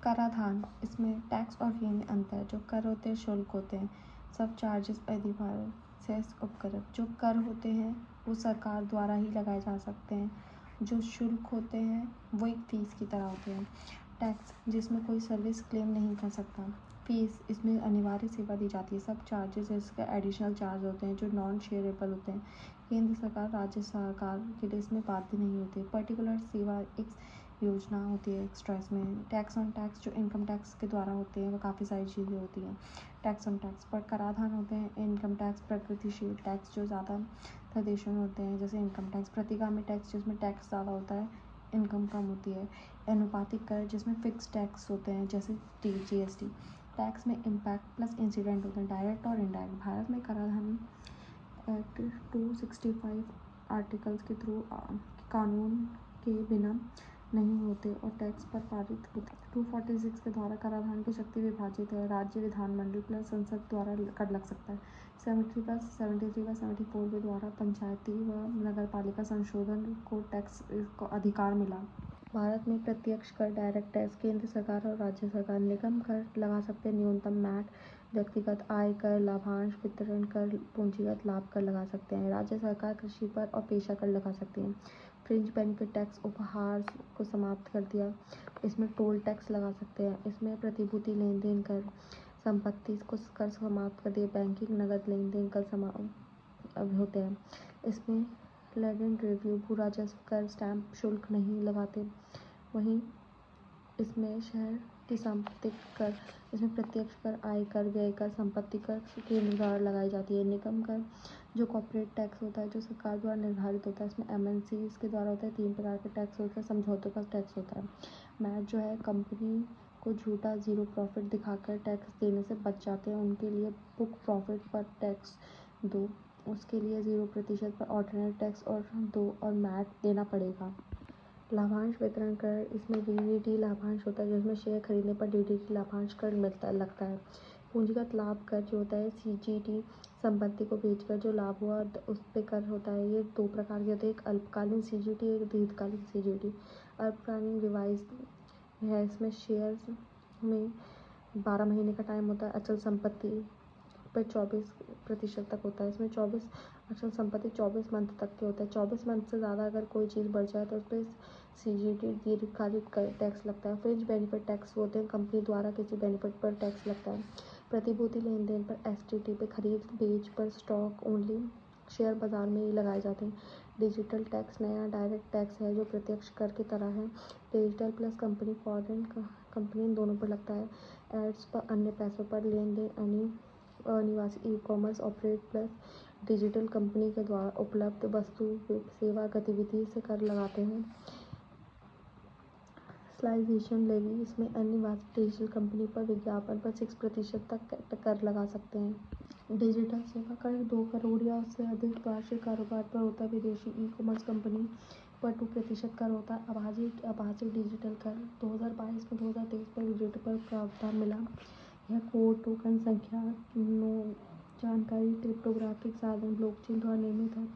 कराधान, इसमें टैक्स और फी में अंतर। जो कर होते हैं शुल्क होते हैं, सब चार्जेस अधिभार सेस उपकर। जो कर होते हैं वो सरकार द्वारा ही लगाए जा सकते हैं। जो शुल्क होते हैं वो एक फीस की तरह होते हैं। टैक्स, जिसमें कोई सर्विस क्लेम नहीं कर सकता। फीस, इसमें अनिवार्य सेवा दी जाती है। सब चार्जेस इसके एडिशनल चार्ज होते हैं जो नॉन शेयरेबल होते हैं। केंद्र सरकार, राज्य सरकार के लिए इसमें बाध्य नहीं होती। पर्टिकुलर सेवा एक योजना होती है एक्स्ट्रा। इसमें टैक्स ऑन टैक्स, जो इनकम टैक्स के द्वारा होते हैं वो काफ़ी सारी चीज़ें होती हैं। टैक्स ऑन टैक्स पर कराधान होते हैं। इनकम टैक्स, प्रगतिशील टैक्स जो ज़्यादा देशों में होते हैं, जैसे इनकम टैक्स। प्रतिगामी टैक्स, जिसमें टैक्स ज़्यादा होता है, इनकम कम होती है। अनुपातिक कर, जिसमें फिक्स टैक्स होते हैं जैसे GST। टैक्स में इम्पैक्ट प्लस इंसिडेंट होते हैं, डायरेक्ट और इनडायरेक्ट। भारत में कराधान एक्ट 265 आर्टिकल्स के थ्रू कानून के बिना नहीं होते और टैक्स पर पारित होते। 246 के द्वारा कराधान की शक्ति विभाजित है। राज्य विधानमंडल प्लस संसद द्वारा कर लग सकता है। 73 व 74 के द्वारा पंचायती व नगरपालिका संशोधन को टैक्स को अधिकार मिला। भारत में प्रत्यक्ष कर, डायरेक्ट टैक्स, केंद्र सरकार और राज्य सरकार निगम कर लगा सकते हैं। न्यूनतम मैट, व्यक्तिगत आय कर, लाभांश वितरण कर, पूंजीगत लाभ कर लगा सकते हैं। राज्य सरकार कृषि पर और पेशा कर लगा सकती हैं। फ्रिंज बेनिफिट टैक्स, उपहार को समाप्त कर दिया। इसमें टोल टैक्स लगा सकते हैं। इसमें प्रतिभूति लेन देन कर, संपत्ति को कर समाप्त कर दिया। बैंकिंग, नगद लेन देन कर समाप्त होते हैं। इसमें लैंड रिव्यू, भू राजस्व कर, स्टैंप शुल्क नहीं लगाते। वहीं इसमें शहर की संपत्ति कर, इसमें प्रत्यक्ष कर, आय कर, व्यय कर, संपत्ति कर केंद्र द्वारा लगाई जाती है। निगम कर, जो कॉर्पोरेट टैक्स होता है जो सरकार द्वारा निर्धारित होता है। इसमें MNC के द्वारा होता है। 3 प्रकार के टैक्स होते हैं। समझौतों का टैक्स होता है। मैट जो है, कंपनी को झूठा जीरो प्रॉफिट दिखाकर टैक्स देने से बच जाते हैं, उनके लिए बुक प्रॉफिट पर टैक्स दो, उसके लिए 0% पर ऑल्टरनेट टैक्स और मैट देना पड़ेगा। लाभांश वितरण कर, इसमें DDT लाभांश होता है जिसमें शेयर खरीदने पर DDT लाभांश कर लगता है। पूंजीगत लाभ कर जो होता है CGT, संपत्ति को बेचकर जो लाभ हुआ उस पर कर होता है। ये 2 प्रकार के होते हैं, एक अल्पकालीन CGT, एक दीर्घकालीन CGT। अल्पकालीन रिवाइज है, इसमें शेयर्स में 12 महीने का टाइम होता है। अचल संपत्ति पर 24% तक होता है। इसमें 24 अचल संपत्ति 24 मंथ तक के होता है। 24 मंथ से ज़्यादा अगर कोई चीज़ बढ़ जाए तो उस पर CGT दीर्घकालिक टैक्स लगता है। फ्रिंज बेनिफिट टैक्स होते हैं, कंपनी द्वारा किसी बेनिफिट पर टैक्स लगता है। प्रतिभूति लेन देन पर STT पे, खरीद बेच पर स्टॉक ओनली शेयर बाजार में ही लगाए जाते हैं। डिजिटल टैक्स नया डायरेक्ट टैक्स है जो प्रत्यक्ष कर की तरह है। Digital plus company, foreign company, इन दोनों पर लगता है। एड्स पर, अन्य पैसों पर लेन देन, अनिवासी e-commerce operate plus digital company के द्वारा उपलब्ध वस्तु सेवा गतिविधि से कर लगाते हैं। स्लाइजेशन लेवी, इसमें अनिवासी डिजिटल कंपनी पर विज्ञापन पर 6% तक कर लगा सकते हैं। डिजिटल सेवा कर 2 करोड़ या उससे अधिक वार्षिक कारोबार पर होता है। विदेशी ई-कॉमर्स कंपनी पर 2% कर होता है। आभासी डिजिटल कर 2022 में 2023 पर डिजिटल पर प्रावधान मिला। यह कोड, टोकन संख्या, जानकारी, क्रिप्टोग्राफिक साधन ब्लॉकचेन द्वारा निर्मित है।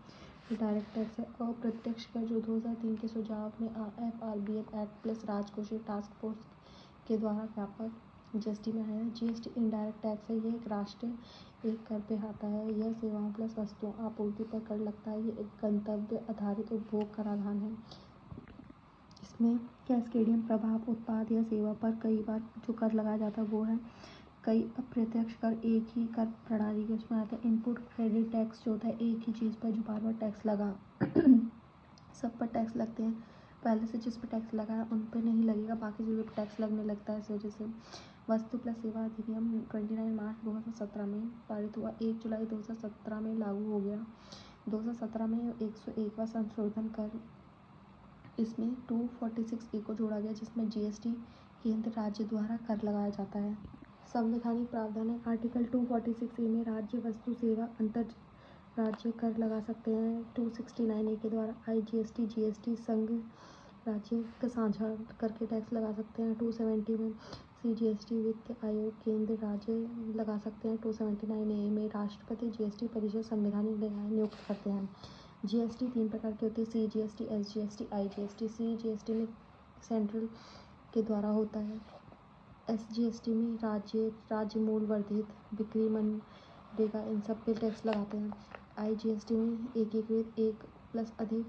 डायरेक्ट टैक्स है, अप्रत्यक्ष कर जो 2003 के सुझाव में FRBM एक्ट प्लस राजकोषीय टास्क फोर्स के द्वारा व्यापक GST में है। GST इनडायरेक्ट टैक्स है, ये एक राष्ट्रीय एक कर पे आता है। यह सेवाओं प्लस वस्तुओं आपूर्ति पर कर लगता है। ये एक गंतव्य आधारित उपभोग कराधान है। इसमें कैस्केडियन प्रभाव, उत्पाद या सेवा पर कई बार जो कर लगाया जाता है वो है। कई अप्रत्यक्ष कर एक ही कर प्रणाली के उसमें आते हैं। इनपुट क्रेडिट टैक्स जो होता है, एक ही चीज़ पर जो बार बार टैक्स लगा सब पर टैक्स लगते हैं। पहले से जिस पर टैक्स लगा है उन पर नहीं लगेगा, बाकी चीज़ों पर टैक्स लगने लगता है। इस वजह से वस्तु प्लस सेवा अधिनियम 29 मार्च 2017 में पारित हुआ। 1 जुलाई 2017 में लागू हो गया। 2017 में 101वां संशोधन कर, इसमें 246A को जोड़ा गया जिसमें GST केंद्र राज्य द्वारा कर लगाया जाता है। संवैधानिक प्रावधान है, आर्टिकल 246A में राज्य वस्तु सेवा अंतर राज्य कर लगा सकते हैं। 269A के द्वारा IGST GST संघ राज्य का साझा करके टैक्स लगा सकते हैं। 270 में CGST वित्त आयोग केंद्र राज्य लगा सकते हैं। 279A में राष्ट्रपति GST परिषद संवैधानिक निकाय नियुक्त करते हैं। GST 3 प्रकार की होती है, CGST, SGST, IGST। CGST में सेंट्रल के द्वारा होता है। SGST में राज्य मूल वर्धित बिक्री मनरेगा इन सब पे टैक्स लगाते हैं। IGST में एकीकृत एक प्लस अधिक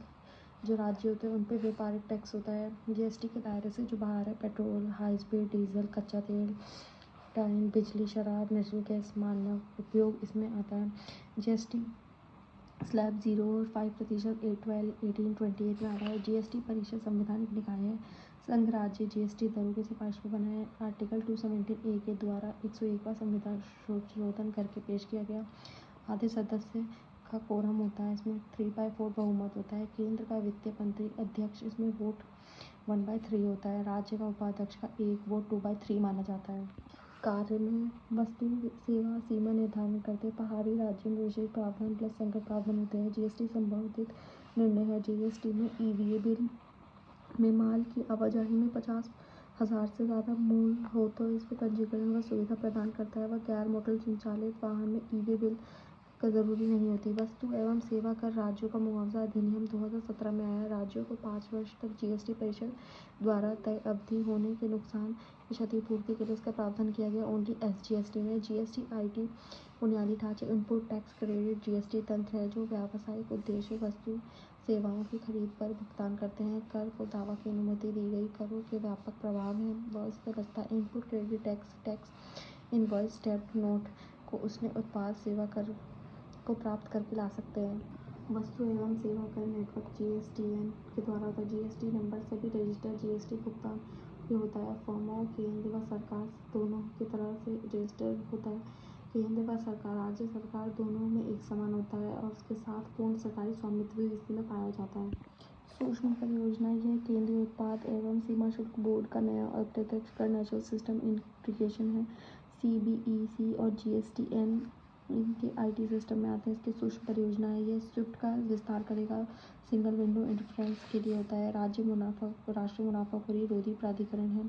जो राज्य होते हैं उन पे व्यापारिक टैक्स होता है। GST के दायरे से जो बाहर है पेट्रोल, हाई स्पीड डीजल, कच्चा तेल, टाइम, बिजली, शराब, नेचुरल गैस, मानव उपयोग इसमें आता है। GST स्लैब 0 और 5% 1828 में आता है। GST परिषद संवैधानिक निकाय है। संघ राज्य GST दरों की सिफारिश पर बना है। आर्टिकल 217A के द्वारा 101वां संविधान संशोधन करके पेश किया गया। आधे सदस्य का कोरम होता है। इसमें 3/4 बहुमत होता है। केंद्र का वित्तीय मंत्री अध्यक्ष इसमें वोट 1/3 होता है। राज्य का उपाध्यक्ष का 1 वोट 2/3 माना जाता है। कार्य में वस्तु सेवा सीमा निर्धारण करते पहाड़ी राज्यों में विशेष प्रावधान प्लस संकट प्रावधान होते हैं। GST संबंधित निर्णय है। GST में EVA बिल में माल की आवाजाही में 50,000 से ज़्यादा मूल हो तो इस पर पंजीकरण व सुविधा प्रदान करता है। वह गैर मोटर संचालित वाहन में EVA बिल का जरूरी नहीं होती। वस्तु एवं सेवा कर राज्यों का मुआवजा अधिनियम 2017 में आया। राज्यों को 5 वर्ष तक GST परिषद द्वारा तय अवधि होने के नुकसान की क्षतिपूर्ति के लिए इसका प्रावधान किया गया। ओनली SGST में GST IT बुनियादी ढांचे इनपुट टैक्स क्रेडिट GST तंत्र है जो व्यावसायिक उद्देश्य वस्तु सेवाओं की खरीद पर भुगतान करते हैं। कर को दावा की अनुमति दी गई करों के व्यापक प्रभाव हैं। वह इस व्यवस्था input credit tax invoice stamp note को उसने उत्पाद सेवा कर को प्राप्त करके ला सकते हैं। वस्तु एवं सेवा कर नेटवर्क GSTN के द्वारा होता है। GST नंबर सभी रजिस्टर GST भुगतान ये होता है। फर्मों केंद्र व सरकार दोनों की तरफ से रजिस्टर होता है। केंद्र व सरकार राज्य सरकार दोनों में एक समान होता है और उसके साथ पूर्ण सरकारी स्वामित्व भी इसमें पाया जाता है। सूक्ष्म परियोजना यह केंद्रीय उत्पाद एवं सीमा शुल्क बोर्ड का नया अप्रत्यक्ष कर नेशनल सिस्टम इंटीग्रेशन है। CBEC और GSTN इनके IT सिस्टम में आते हैं। इसकी सूक्ष्म परियोजना है। यह स्विफ्ट का विस्तार करेगा। सिंगल विंडो इंटरफेरेंस के लिए होता है। राष्ट्रीय मुनाफाखोरी रोधी प्राधिकरण है।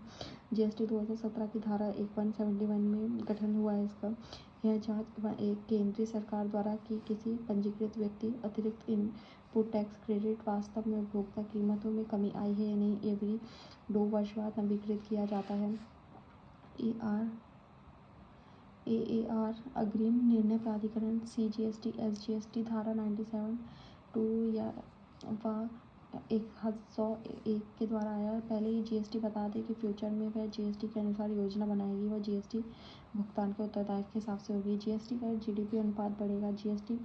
GST 2017 की धारा 171 में गठन हुआ है इसका। यह जांच एक केंद्रीय सरकार द्वारा की किसी पंजीकृत व्यक्ति अतिरिक्त इनपुट टैक्स क्रेडिट वास्तव में उपभोक्ता कीमतों में कमी आई है या नहीं ये भी 2 वर्ष बाद नवीकृत किया जाता है। AAR अग्रिम निर्णय प्राधिकरण CGST SGST धारा 97(2) या व 101 के द्वारा आया। पहले ही GST बता दें कि फ्यूचर में वह GST के अनुसार योजना बनाएगी। वह GST भुगतान के उत्तरदायित्व के हिसाब से होगी। GST का GDP अनुपात बढ़ेगा। GST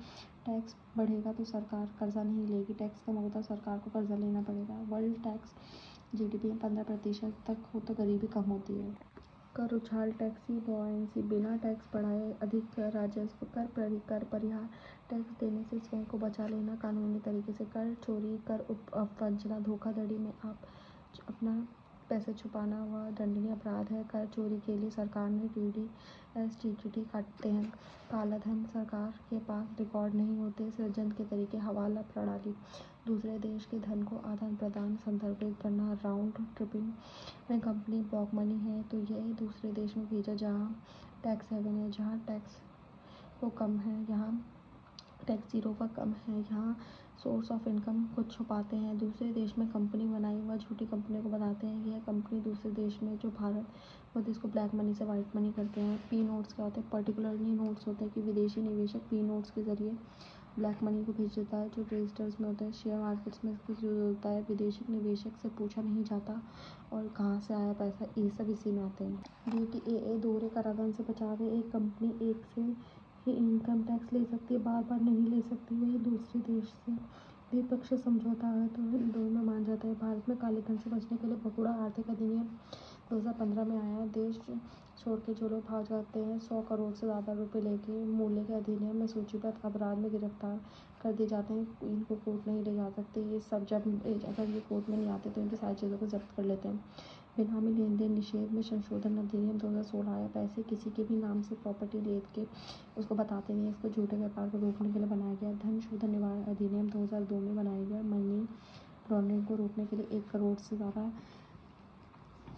टैक्स बढ़ेगा तो सरकार कर्जा नहीं लेगी। टैक्स कम होगा तो सरकार को कर्जा लेना पड़ेगा। वर्ल्ड टैक्स GDP में 15% तक हो तो गरीबी कम होती है। कर उछाल टैक्सी बॉयेंसी बिना टैक्स बढ़ाए अधिक राजस्व कर परिहार टैक्स देने से स्वयं को बचा लेना कानूनी तरीके से। कर चोरी कर अपवंचना धोखाधड़ी में आप अपना पैसे छुपाना व दंडनीय अपराध है। कर चोरी के लिए सरकार ने TDS TTT काटते हैं। काला धन सरकार के पास रिकॉर्ड नहीं होते। सृजन के तरीके हवाला प्रणाली दूसरे देश के धन को आदान प्रदान संदर्भित करना। राउंड ट्रिपिंग में कंपनी ब्लॉक मनी है तो यह दूसरे देश में भेजा जहाँ टैक्स हेवन है। जहाँ टैक्स को कम है यहाँ टैक्स 0 पर कम है। यहाँ सोर्स ऑफ इनकम को छुपाते हैं। दूसरे देश में कंपनी बनाई व झूठी कंपनी को बनाते हैं। यह कंपनी दूसरे देश में जो भारत वो इसको ब्लैक मनी से वाइट मनी करते हैं। P नोट्स क्या होते हैं? पर्टिकुलरली नोट्स होते हैं कि विदेशी निवेशक P नोट्स के जरिए ब्लैक मनी को भेज देता है जो रजिस्टर्स में होता है। शेयर मार्केट्स में इसका यूज होता है। विदेशी निवेशक से पूछा नहीं जाता और कहाँ से आया पैसा ये सब इसी में आते हैं। DTAA दोहरे कराधान से बचाव है। एक कंपनी एक से ही इनकम टैक्स ले सकती है बार बार नहीं ले सकती। वही दूसरे देश से द्विपक्षीय समझौता है तो इन दोनों में मान जाता है। भारत में काले धन से बचने के लिए भगोड़ा आर्थिक अधिनियम 2015 में आया। देश छोड़ के जो लोग भाग जाते हैं 100 करोड़ से ज़्यादा रुपए लेके मूल्य के अधिनियम में सूचीबद्ध अपराध में गिरफ्तार कर दिए जाते हैं। इनको कोर्ट नहीं ले जा सकते। ये सब जब अगर ये कोर्ट में नहीं आते तो इनकी सारी चीज़ों को जब्त कर लेते हैं। बेनामी लेन देन निषेध में संशोधन अधिनियम 2016 आया। पैसे किसी के भी नाम से प्रॉपर्टी ले के उसको बताते नहीं। इसको झूठे व्यापार को रोकने के लिए बनाया गया। धन शोधन निवारण अधिनियम 2002 में बनाया गया। मनी लॉन्ड्रिंग को रोकने के लिए 1 करोड़ से ज़्यादा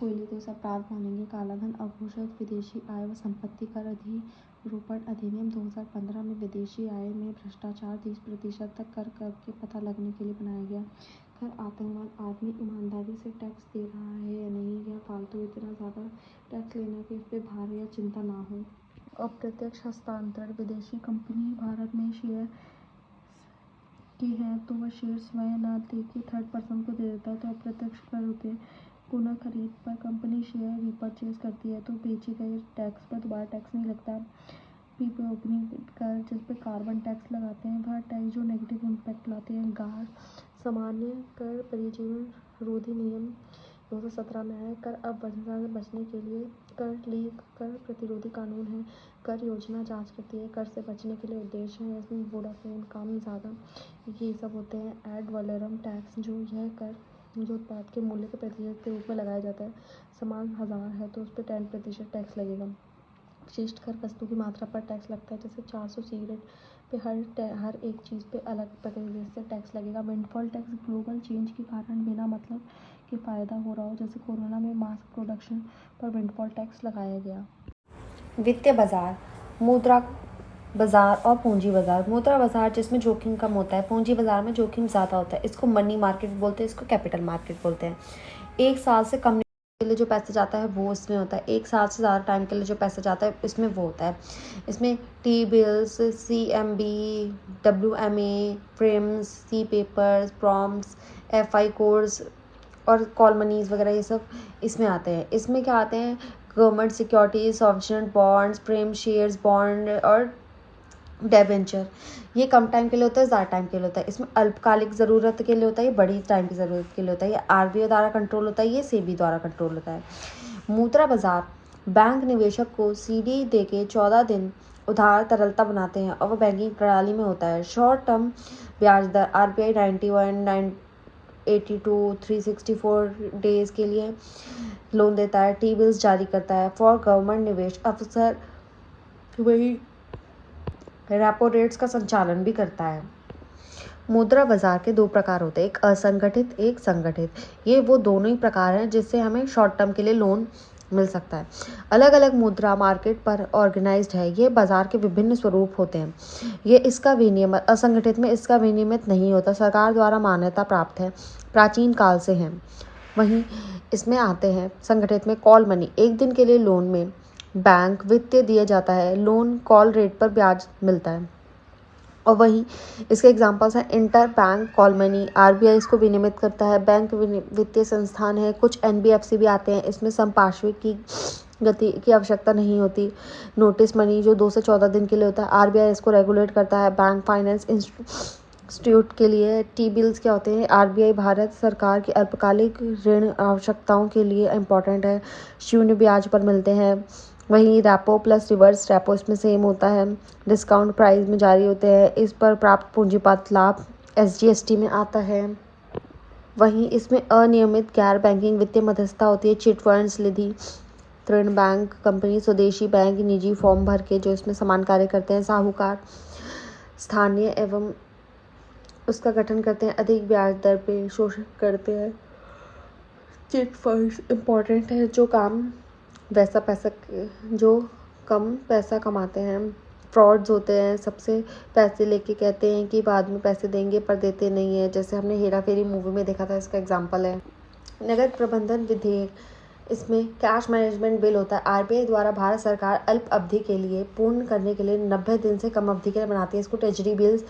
कोई ले तो इसे अपराध मानेंगे। काला धन अघोषित विदेशी आय व संपत्ति कर अधिरोपण अधिनियम 2015 में विदेशी आय में भ्रष्टाचार 30% तक कर के पता लगने के लिए बनाया गया। खैर आतंकवाद, आदमी ईमानदारी से टैक्स दे रहा है या नहीं, या फालतू इतना ज़्यादा टैक्स लेना कि इस पर भार या चिंता ना हो। अप्रत्यक्ष हस्तांतरण, विदेशी कंपनी भारत में शेयर की है तो वह शेयर स्वयं ना दे के थर्ड पर्सन को दे देता है, तो अप्रत्यक्ष कर होते हैं। पुनः खरीद पर कंपनी शेयर रिपर्चेज करती है तो बेचे गए टैक्स पर दोबारा टैक्स नहीं लगता। ओपनिंग कर जिस पर कार्बन टैक्स लगाते हैं, वह टैक्स जो नेगेटिव इम्पैक्ट लाते हैं। गार सामान्य कर परिजीवन रोधी नियम 2017 में है। कर अपवंचना से बचने के लिए कर प्रतिरोधी कानून है। कर योजना जांच करती है। कर से बचने के लिए उद्देश्य है, इसमें वोडाफोन, काम ज़्यादा, ये सब होते हैं। एड वैलोरम टैक्स, जो यह कर जो उत्पाद के मूल्य के प्रतिशत के रूप में लगाया जाता है। सामान 1000 है तो उस पर 10% टैक्स लगेगा। विशिष्ट कर वस्तु की मात्रा पर टैक्स लगता है, जैसे 400 सिगरेट पे हर एक चीज़ पे अलग प्रतिशत से टैक्स लगेगा। विंडफॉल टैक्स, ग्लोबल चेंज के कारण बिना मतलब के फ़ायदा हो रहा हो, जैसे कोरोना में मास्क प्रोडक्शन पर विंडफॉल टैक्स लगाया गया। वित्तीय बाजार, मुद्रा बाजार और पूंजी बाजार। मुद्रा बाजार जिसमें जोखिम कम होता है, पूंजी बाजार में जोखिम ज़्यादा होता है। इसको मनी मार्केट बोलते हैं, इसको कैपिटल मार्केट बोलते हैं। एक साल से कम के लिए जो पैसे जाता है वो इसमें होता है। एक साल से ज़्यादा टाइम के लिए जो पैसा जाता है इसमें वो होता है। इसमें टी बिल्स, CMB, WMA, प्रिम्स, सी पेपर्स, प्रॉम्स, FI कोड्स और कॉल मनीज वगैरह ये सब इसमें आते हैं। इसमें क्या आते हैं? गवर्नमेंट सिक्योरिटीज, सॉवरेन बॉन्ड्स, प्रेम शेयर्स, बॉन्ड और डेबेंचर। ये कम टाइम के लिए होता है, ज़्यादा टाइम के लिए होता है। इसमें अल्पकालिक ज़रूरत के लिए होता है, ये बड़ी टाइम की ज़रूरत के लिए होता है। ये RBI द्वारा कंट्रोल होता है, ये SEBI द्वारा कंट्रोल होता है। मुद्रा बाजार, बैंक निवेशक को CD देके 14 दिन उधार तरलता बनाते हैं और वह बैंकिंग प्रणाली में होता है। शॉर्ट टर्म ब्याज दर RBI 91, 82, 364 डेज के लिए लोन देता है। टी बिल्स जारी करता है। फॉर गवर्नमेंट निवेश अफसर वही रेपो रेट्स का संचालन भी करता है। मुद्रा बाजार के 2 प्रकार होते हैं, एक असंगठित, एक संगठित। ये वो दोनों ही प्रकार हैं जिससे हमें शॉर्ट टर्म के लिए लोन मिल सकता है। अलग अलग मुद्रा मार्केट पर ऑर्गेनाइज्ड है। ये बाजार के विभिन्न स्वरूप होते हैं। ये इसका विनियमन, असंगठित में इसका विनियमित नहीं होता, सरकार द्वारा मान्यता प्राप्त है, प्राचीन काल से है। वहीं इसमें आते हैं संगठित में कॉल मनी, एक दिन के लिए लोन में बैंक वित्तीय दिया जाता है, लोन कॉल रेट पर ब्याज मिलता है। और वहीं इसके एग्जांपल्स हैं inter bank call money, RBI इसको विनियमित करता है। बैंक वित्तीय संस्थान है, कुछ NBFC भी आते हैं, इसमें संपार्श्विक की गति की आवश्यकता नहीं होती। नोटिस मनी जो 2 से 14 दिन के लिए होता है, RBI इसको रेगुलेट करता है। बैंक फाइनेंस इंस्टीट्यूट के लिए टी बिल्स क्या होते हैं? RBI भारत सरकार की अल्पकालिक ऋण आवश्यकताओं के लिए इम्पोर्टेंट है, शून्य ब्याज पर मिलते हैं। वहीं रेपो प्लस रिवर्स रेपो इसमें सेम होता है, डिस्काउंट प्राइस में जारी होते हैं। इस पर प्राप्त पूंजीगत लाभ SGST में आता है। वहीं इसमें अनियमित गैर बैंकिंग वित्तीय मध्यस्थता होती है, चिट फंड्स, निधि ऋण बैंक कंपनी, स्वदेशी बैंक, निजी फॉर्म भर के जो इसमें समान कार्य करते हैं। साहूकार स्थानीय एवं उसका गठन करते हैं, अधिक ब्याज दर पे शोषण करते हैं। चिट फंड्स इम्पोर्टेंट है, जो कम पैसा कमाते हैं। फ्रॉड्स होते हैं, सबसे पैसे लेके कहते हैं कि बाद में पैसे देंगे पर देते नहीं है, जैसे हमने हेरा फेरी मूवी में देखा था, इसका एग्जांपल है। नगद प्रबंधन विधेयक, इसमें कैश मैनेजमेंट बिल होता है। RBI द्वारा भारत सरकार अल्प अवधि के लिए पूर्ण करने के लिए 90 दिन से कम अवधि के लिए बनाती है, इसको ट्रेजरी बिल्स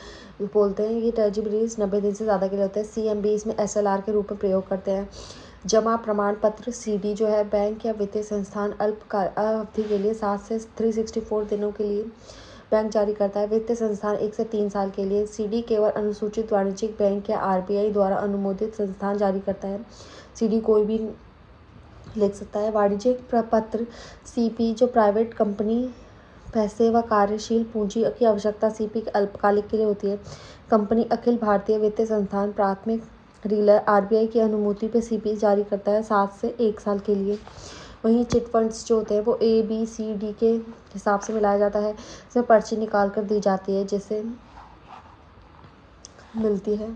बोलते हैं। ये ट्रेजरी बिल्स 90 दिन से ज़्यादा के लिए होते हैं। CMB इसमें SLR के रूप में प्रयोग करते हैं। जमा प्रमाण पत्र CD जो है, बैंक या वित्तीय संस्थान अल्प अवधि के लिए 7 से 364 दिनों के लिए बैंक जारी करता है। वित्तीय संस्थान 1 से 3 साल के लिए। CD केवल अनुसूचित वाणिज्यिक बैंक या RBI द्वारा अनुमोदित संस्थान जारी करता है। CD कोई भी लिख सकता है। वाणिज्यिक पत्र CP जो प्राइवेट कंपनी पैसे व कार्यशील पूंजी की आवश्यकता CP अल्पकालिक के लिए होती है। कंपनी अखिल भारतीय वित्तीय संस्थान प्राथमिक डीलर RBI की अनुमति पे CP जारी करता है 7 से 1 साल के लिए। वहीं चिट फंड्स जो होते हैं वो ABCD के हिसाब से मिलाया जाता है, इसमें पर्ची निकाल कर दी जाती है जिससे मिलती है।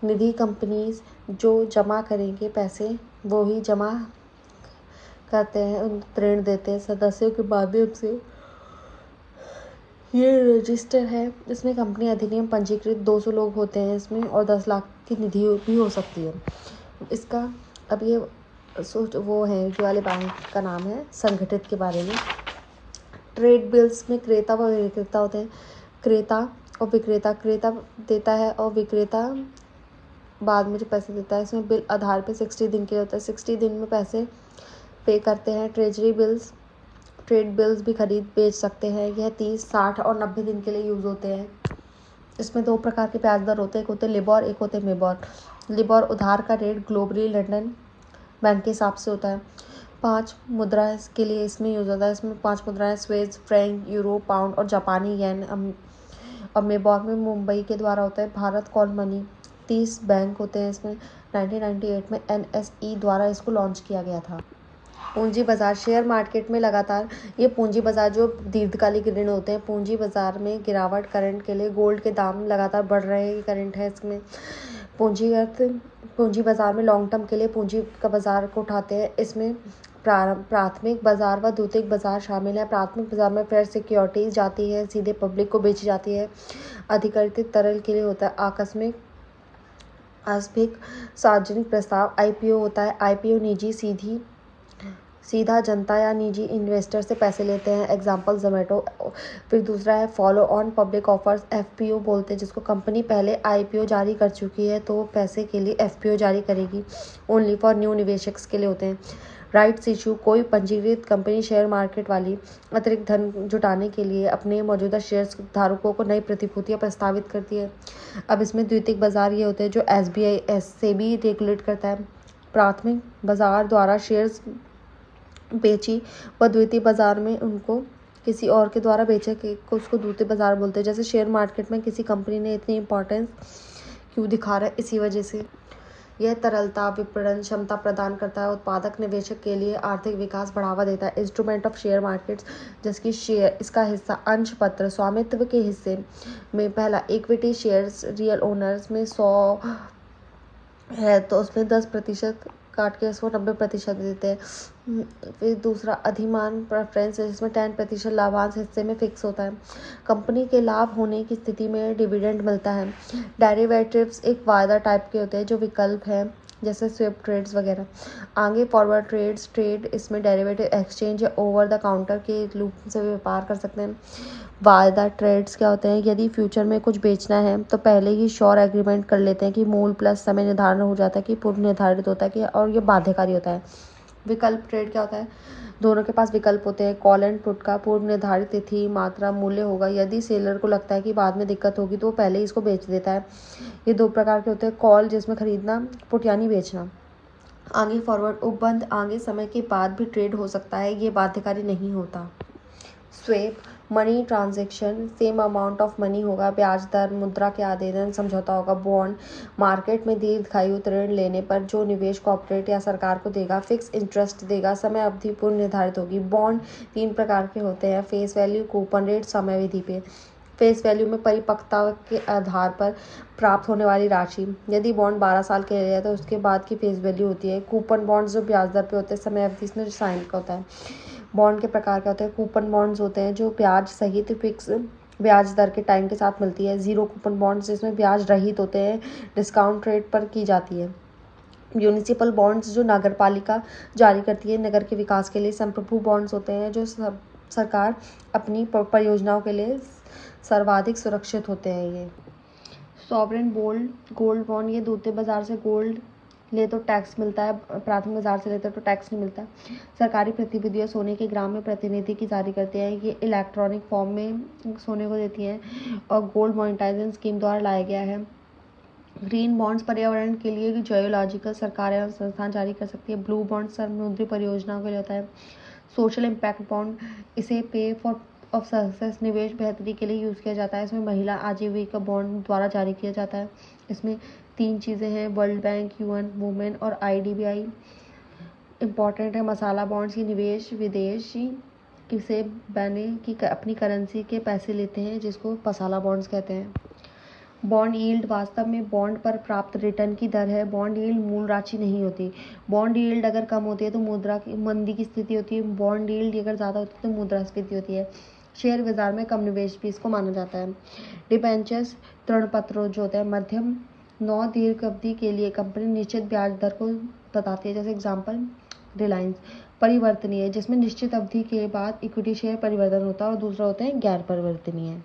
निधि कंपनीज जो जमा करेंगे पैसे वो ही जमा करते हैं, उन ऋण देते हैं सदस्यों के माध्यम से। ये रजिस्टर है, इसमें कंपनी अधिनियम पंजीकृत 200 लोग होते हैं इसमें, और 10 लाख की निधि भी हो सकती है। इसका अब ये वो है ये वाले बैंक का नाम है संगठित के बारे में। ट्रेड बिल्स में क्रेता व विक्रेता होते हैं। क्रेता और विक्रेता, क्रेता देता है और विक्रेता बाद में जो पैसे देता है। इसमें बिल आधार पे 60 दिन के लिए होता है। 60 दिन में पैसे पे करते हैं। ट्रेजरी बिल्स, ट्रेड बिल्स भी खरीद बेच सकते हैं। यह 30, 60 और 90 दिन के लिए यूज़ होते हैं। इसमें 2 प्रकार के ब्याज दर होते हैं, एक होते हैं लिबॉर, एक होते हैं मेबॉर। लिबॉर उधार का रेट ग्लोबली लंदन बैंक के हिसाब से होता है। 5 मुद्रा के लिए इसमें यूज़ होता है। इसमें 5 मुद्राएं स्विस फ्रैंक, यूरो, पाउंड और जापानी येन। और मेबॉर में मुंबई के द्वारा होता है। Bharat call money. 30 बैंक होते हैं इसमें। 1998 में NSE द्वारा इसको लॉन्च किया गया था। पूंजी बाजार, शेयर मार्केट में लगातार ये पूंजी बाजार जो दीर्घकालिक ऋण होते हैं, पूंजी बाजार में गिरावट करंट के लिए गोल्ड के दाम लगातार बढ़ रहे हैं, करंट है इसमें। पूंजी बाजार में लॉन्ग टर्म के लिए पूंजी का बाजार को उठाते हैं। इसमें प्राथमिक बाजार व द्वितीयक बाजार शामिल है। प्राथमिक बाजार में फेयर सिक्योरिटीज जाती है, सीधे पब्लिक को बेची जाती है। अधिकृत तरल के लिए होता है आकस्मिक सार्वजनिक प्रस्ताव। IPO होता है। IPO निजी सीधा जनता या निजी इन्वेस्टर से पैसे लेते हैं, एग्जाम्पल जोमेटो। फिर दूसरा है follow on public offers, FPO बोलते हैं जिसको। कंपनी पहले IPO जारी कर चुकी है तो पैसे के लिए FPO जारी करेगी। ओनली फॉर न्यू निवेशक के लिए होते हैं। राइट्स इशू, कोई पंजीकृत कंपनी शेयर मार्केट वाली अतिरिक्त धन जुटाने के लिए अपने मौजूदा शेयर धारकों को नई प्रतिभूतियाँ प्रस्तावित करती है। अब इसमें द्वितीयक बाजार ये होते हैं जो SBI से भी रेगुलेट करता है। प्राथमिक बाजार द्वारा शेयर्स बेची व द्वितीय बाजार में उनको किसी और के द्वारा बेचे कि उसको द्वितीय बाजार बोलते हैं। जैसे शेयर मार्केट में किसी कंपनी ने इतनी इम्पोर्टेंस क्यों दिखा रहा है, इसी वजह से। यह तरलता, विपणन क्षमता प्रदान करता है, उत्पादक निवेशक के लिए आर्थिक विकास बढ़ावा देता है। इंस्ट्रूमेंट ऑफ शेयर मार्केट्स, जिसकी शेयर इसका हिस्सा अंश पत्र स्वामित्व के हिस्से में पहला इक्विटी शेयर्स रियल ओनर्स में 100 है तो उसमें 10% काट के उसको 90% देते हैं। फिर दूसरा अधिमान प्रेफरेंस है जिसमें 10% लाभांश हिस्से में फिक्स होता है। कंपनी के लाभ होने की स्थिति में डिविडेंड मिलता है। डेरिवेटिव्स एक वायदा टाइप के होते हैं जो विकल्प है, जैसे स्विप ट्रेड्स वगैरह। आगे फॉरवर्ड ट्रेड, इसमें डेरिवेटिव एक्सचेंज या ओवर द काउंटर के रूप से व्यापार कर सकते हैं। वायदा ट्रेड्स क्या होते हैं, यदि फ्यूचर में कुछ बेचना है तो पहले ही श्योर एग्रीमेंट कर लेते हैं कि मूल प्लस समय निर्धारण हो जाता है कि पूर्व निर्धारित होता है कि और ये बाध्यकारी होता है। विकल्प ट्रेड क्या होता है, दोनों के पास विकल्प होते हैं। कॉल एंड पुट का पूर्व निर्धारित तिथि, मात्रा, मूल्य होगा। यदि सेलर को लगता है कि बाद में दिक्कत होगी तो वो पहले ही इसको बेच देता है। ये 2 प्रकार के होते हैं, कॉल जिसमें खरीदना, पुट यानी बेचना। आगे फॉरवर्ड उपबंध, आगे समय के बाद भी ट्रेड हो सकता है, ये बाध्यकारी नहीं होता। Swap, money transaction, same amount of money होगा, ब्याज दर, मुद्रा के आवेदन, समझौता होगा। बॉन्ड, मार्केट में दीर्घायु ऋण लेने पर जो निवेश कॉर्पोरेट या सरकार को देगा, फिक्स इंटरेस्ट देगा, समय अवधि पूर्व निर्धारित होगी। बॉन्ड 3 प्रकार के होते हैं, फेस वैल्यू, कूपन रेट, समय अवधि पे। फेस वैल्यू में परिपक्वता के आधार पर प्राप्त होने वाली राशि, यदि बॉन्ड 12 साल के लिए है तो उसके बाद की फेस वैल्यू होती है। कूपन बॉन्ड्स जो ब्याज दर पे होते हैं, समय अवधि इसमें साइन का होता है। बॉन्ड के प्रकार क्या होते हैं, कूपन बॉन्ड्स होते हैं जो ब्याज सहित फिक्स ब्याज दर के टाइम के साथ मिलती है। जीरो कूपन बॉन्ड्स जिसमें ब्याज रहित होते हैं, डिस्काउंट रेट पर की जाती है। म्यूनिसिपल बॉन्ड्स जो नगर पालिका जारी करती है नगर के विकास के लिए। संप्रभु बॉन्ड्स होते हैं जो सरकार अपनी परियोजनाओं के लिए सर्वाधिक सुरक्षित होते हैं। ये सॉवरेन गोल्ड बॉन्ड, ये द्वितीय बाजार से गोल्ड ले तो टैक्स मिलता है, प्राथमिक बाजार से लेते तो टैक्स नहीं मिलता। सरकारी प्रतिनिधियाँ सोने के ग्राम में प्रतिनिधि की जारी करते हैं, ये इलेक्ट्रॉनिक फॉर्म में सोने को देती हैं और गोल्ड मोनेटाइजेशन स्कीम द्वारा लाया गया है। ग्रीन बॉन्ड्स पर्यावरण के लिए जियोलॉजिकल सरकार या संस्थान जारी कर सकती है। ब्लू बॉन्ड समुद्री परियोजनाओं के लिए होता है। सोशल इम्पैक्ट बॉन्ड, इसे पे फॉर ऑफ सक्सेस निवेश बेहतरी के लिए यूज़ किया जाता है। इसमें महिला आजीविका बॉन्ड द्वारा जारी किया जाता है। इसमें 3 चीज़ें हैं, वर्ल्ड बैंक, UN वुमेन और IDBI। इम्पॉर्टेंट है मसाला बॉन्ड्स की निवेश विदेशी किसे बने की अपनी करेंसी के पैसे लेते हैं जिसको मसाला बॉन्ड्स कहते हैं। बॉन्ड यील्ड वास्तव में बॉन्ड पर प्राप्त रिटर्न की दर है। बॉन्ड यील्ड मूल राशि नहीं होती। बॉन्ड यील्ड अगर कम होती है तो मुद्रा की मंदी की स्थिति होती है। बॉन्ड यील्ड अगर ज़्यादा होती है तो मुद्रास्फीति होती है। शेयर बाजार में कम निवेश भी इसको माना जाता है। डिबेंचर्स, ऋण पत्र जो होते हैं मध्यम 9 दीर्घ अवधि के लिए कंपनी निश्चित ब्याज दर को बताती है, जैसे एग्जांपल रिलायंस। परिवर्तनीय, जिसमें निश्चित अवधि के बाद इक्विटी शेयर परिवर्तन होता है, और दूसरा होता है गैर परिवर्तनीय।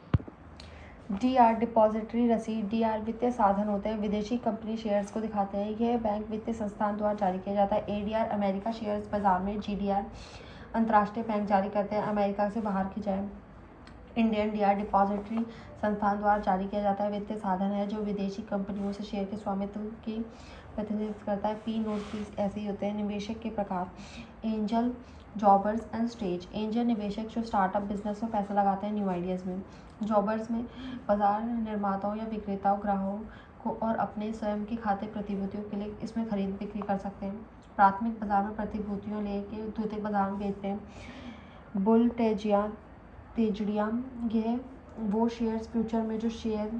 डीआर डिपॉजिटरी रसीद। डीआर वित्तीय साधन होते हैं, विदेशी कंपनी शेयर्स को दिखाते हैं। यह बैंक वित्तीय संस्थान द्वारा जारी किया जाता है। एडीआर अमेरिका शेयर्स बाजार में। जीडीआर अंतर्राष्ट्रीय बैंक जारी करते हैं, अमेरिका से बाहर की जाए। इंडियन डीआर डिपॉजिटरी संस्थान द्वारा जारी किया जाता है, वित्तीय साधन है जो विदेशी कंपनियों से शेयर के स्वामित्व की प्रतिनिधित्व करता है। पी नोट पी ऐसे ही होते हैं। निवेशक के प्रकार। Angel, jobbers and stage. Angel निवेशक जो स्टार्टअप बिजनेस में पैसा लगाते हैं न्यू आइडियाज़ में। जॉबर्स में बाजार निर्माताओं या विक्रेताओं ग्राहकों को और अपने स्वयं के खाते प्रतिभूतियों के लिए इसमें खरीद बिक्री कर सकते हैं। प्राथमिक बाजार में प्रतिभूतियों लेके द्वितीयक बाजार में बेचते हैं। बुल तेजड़ियाँ, यह वो शेयर्स फ्यूचर में जो शेयर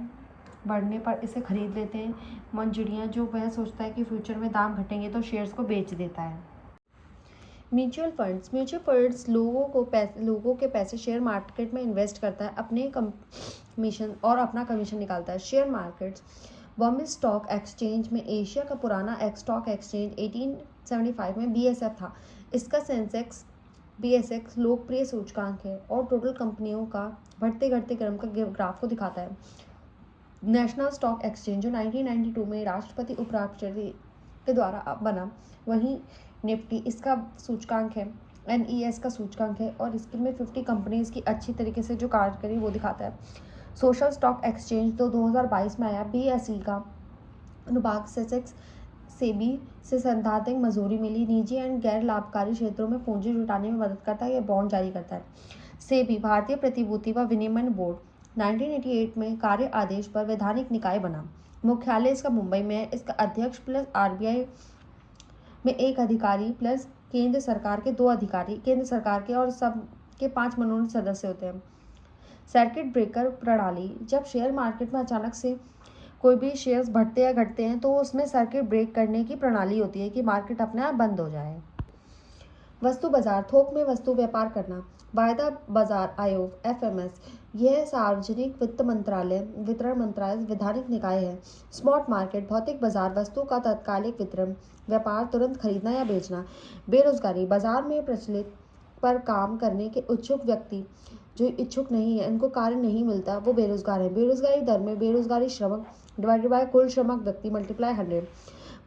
बढ़ने पर इसे खरीद लेते हैं। मंजड़ियाँ, जो वह सोचता है कि फ्यूचर में दाम घटेंगे तो शेयर्स को बेच देता है। Mutual funds. म्यूचुअल फंड्स लोगों के पैसे शेयर मार्केट में इन्वेस्ट करता है, अपने अपना कमीशन निकालता है। Share markets. Bombay stock exchange में एशिया का पुराना स्टॉक एक्सचेंज 1875 में BSF था। इसका सेंसेक्स BSX लोकप्रिय सूचकांक है और टोटल कंपनियों का बढ़ते घटते क्रम का ग्राफ को दिखाता है। नेशनल स्टॉक एक्सचेंज जो 1992 में राष्ट्रपति उपराष्ट्रपति के द्वारा बना, वहीं निफ्टी इसका सूचकांक है, NES का सूचकांक है, और इसके में 50 कंपनीज की अच्छी तरीके से जो कार्य करी वो दिखाता है। सोशल स्टॉक एक्सचेंज तो 2022 में आया। BSE का अनुभाग सेबी से सैद्धांतिक मंजूरी मिली। निजी एंड गैर लाभकारी क्षेत्रों में पूंजी जुटाने में मदद करता है, यह बॉन्ड जारी करता है। सेबी भारतीय प्रतिभूति व विनिमय बोर्ड 1988 में कार्य आदेश पर वैधानिक निकाय बना। मुख्यालय इसका मुंबई में है। इसका अध्यक्ष प्लस RBI में एक अधिकारी प्लस केंद्र सरकार के 2 अधिकारी, केंद्र सरकार के और सब के 5 मनोनीत सदस्य होते हैं। सर्किट ब्रेकर प्रणाली। जब शेयर मार्केट में अचानक से कोई भी शेयर्स बढ़ते या घटते हैं तो उसमें सर्किट ब्रेक करने की प्रणाली होती है कि मार्केट अपने आप बंद हो जाए। वस्तु बाजार। थोक में वस्तु व्यापार करना। वायदा बाजार आयोग FMS, यह सार्वजनिक वित्तरण मंत्रालय वैधानिक निकाय है। Spot market. भौतिक बाजार, वस्तु का तात्कालिक वितरण, व्यापार, तुरंत खरीदना या बेचना। बेरोजगारी। बाजार में प्रचलित पर काम करने के इच्छुक व्यक्ति जो इच्छुक नहीं है, इनको कार्य नहीं मिलता, वो बेरोजगार है। बेरोजगारी दर में बेरोजगारी श्रमिक डिवाइडेड बाय कुल श्रमिक व्यक्ति मल्टीप्लाई 100।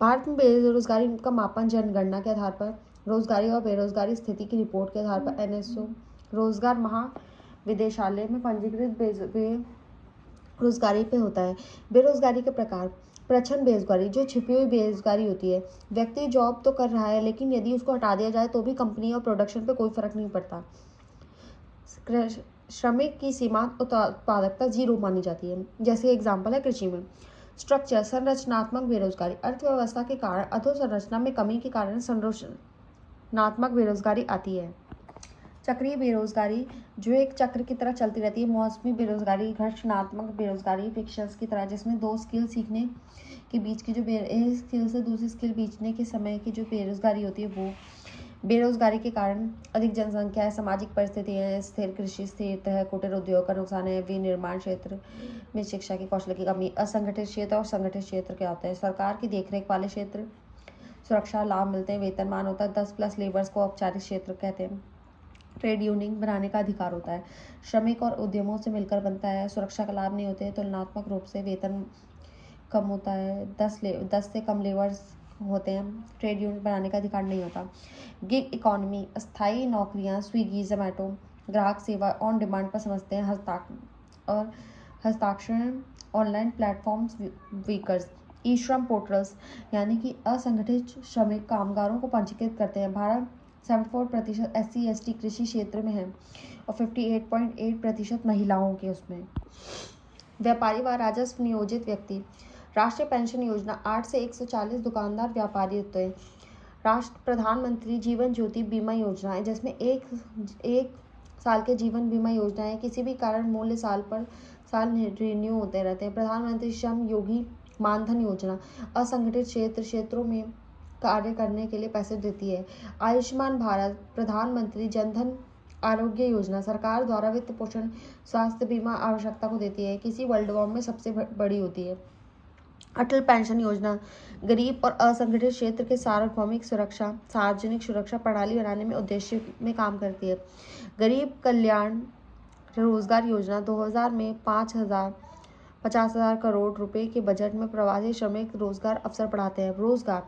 भारत में बेरोजगारी का मापन जनगणना के आधार पर, रोजगारी और बेरोजगारी स्थिति की रिपोर्ट के आधार पर NSO रोजगार महाविद्यालय में पंजीकृत बेरोजगारी पे होता है। बेरोजगारी के प्रकार। प्रच्छन्न बेरोजगारी, जो छिपी हुई बेरोजगारी होती है। व्यक्ति जॉब तो कर रहा है लेकिन यदि उसको हटा दिया जाए तो भी कंपनी और प्रोडक्शन पे कोई फर्क नहीं पड़ता। श्रमिक की सीमांत उत्पादकता 0 मानी जाती है, जैसे एग्जाम्पल है कृषि में। स्ट्रक्चर। संरचनात्मक बेरोजगारी। अर्थव्यवस्था के कारण अधोसंरचना में कमी के कारण संरचनात्मक बेरोजगारी आती है। चक्रीय बेरोजगारी, जो एक चक्र की तरह चलती रहती है। मौसमी बेरोजगारी। घर्षणात्मक बेरोजगारी फिक्शंस की तरह, जिसमें 2 स्किल सीखने के बीच की जो एक स्किल से दूसरी स्किल बीचने के समय की जो बेरोजगारी होती है वो। बेरोजगारी के कारण अधिक जनसंख्या है, सामाजिक परिस्थितियाँ, स्थिर कृषि स्थिरता है, कुटीर उद्योग का नुकसान है, विनिर्माण क्षेत्र में शिक्षा के कौशल की कमी। असंगठित क्षेत्र और संगठित क्षेत्र क्या होता है? सरकार की देखरेख वाले क्षेत्र, सुरक्षा लाभ मिलते हैं, वेतनमान होता है, 10+ लेबर्स को औपचारिक क्षेत्र कहते हैं। ट्रेड यूनियन बनाने का अधिकार होता है, श्रमिक और उद्यमों से मिलकर बनता है, सुरक्षा का लाभ नहीं होते हैं, तुलनात्मक रूप से वेतन कम होता है, 10 से कम लेबर्स होते हैं, ट्रेड यूनियन बनाने का अधिकार नहीं होता। गिग इकोनॉमी, अस्थायी नौकरियां, स्विगी, जोमेटो, ग्राहक सेवा ऑन डिमांड पर समझते हैं। हस्ताक्षर ऑनलाइन प्लेटफॉर्म्स, वीकर्स, ई श्रम पोर्टल्स, यानी कि असंगठित श्रमिक कामगारों को पंजीकृत करते हैं। भारत 74% SC/ST कृषि क्षेत्र में है और 58.8% महिलाओं के उसमें। व्यापारी व राजस्व नियोजित व्यक्ति। राष्ट्रीय पेंशन योजना 8 से 140 दुकानदार व्यापारी होते हैं। राष्ट्र प्रधानमंत्री जीवन ज्योति बीमा योजना है, जिसमें एक साल के जीवन बीमा योजना है, किसी भी कारण मूल्य साल पर साल रिन्यू होते रहते हैं। प्रधानमंत्री श्रम योगी मानधन योजना असंगठित क्षेत्रों में कार्य करने के लिए पैसे देती है। आयुष्मान भारत प्रधानमंत्री जन धन आरोग्य योजना सरकार द्वारा वित्त पोषण स्वास्थ्य बीमा आवश्यकता को देती है, किसी वर्ल्ड वॉर में सबसे बड़ी होती है। अटल पेंशन योजना गरीब और असंगठित क्षेत्र के सार्वभौमिक सुरक्षा सार्वजनिक सुरक्षा प्रणाली बनाने में उद्देश्य में काम करती है। गरीब कल्याण रोजगार योजना 2000 में 50,000 करोड़ रुपए के बजट में प्रवासी श्रमिक रोजगार अवसर बढ़ाते हैं। रोजगार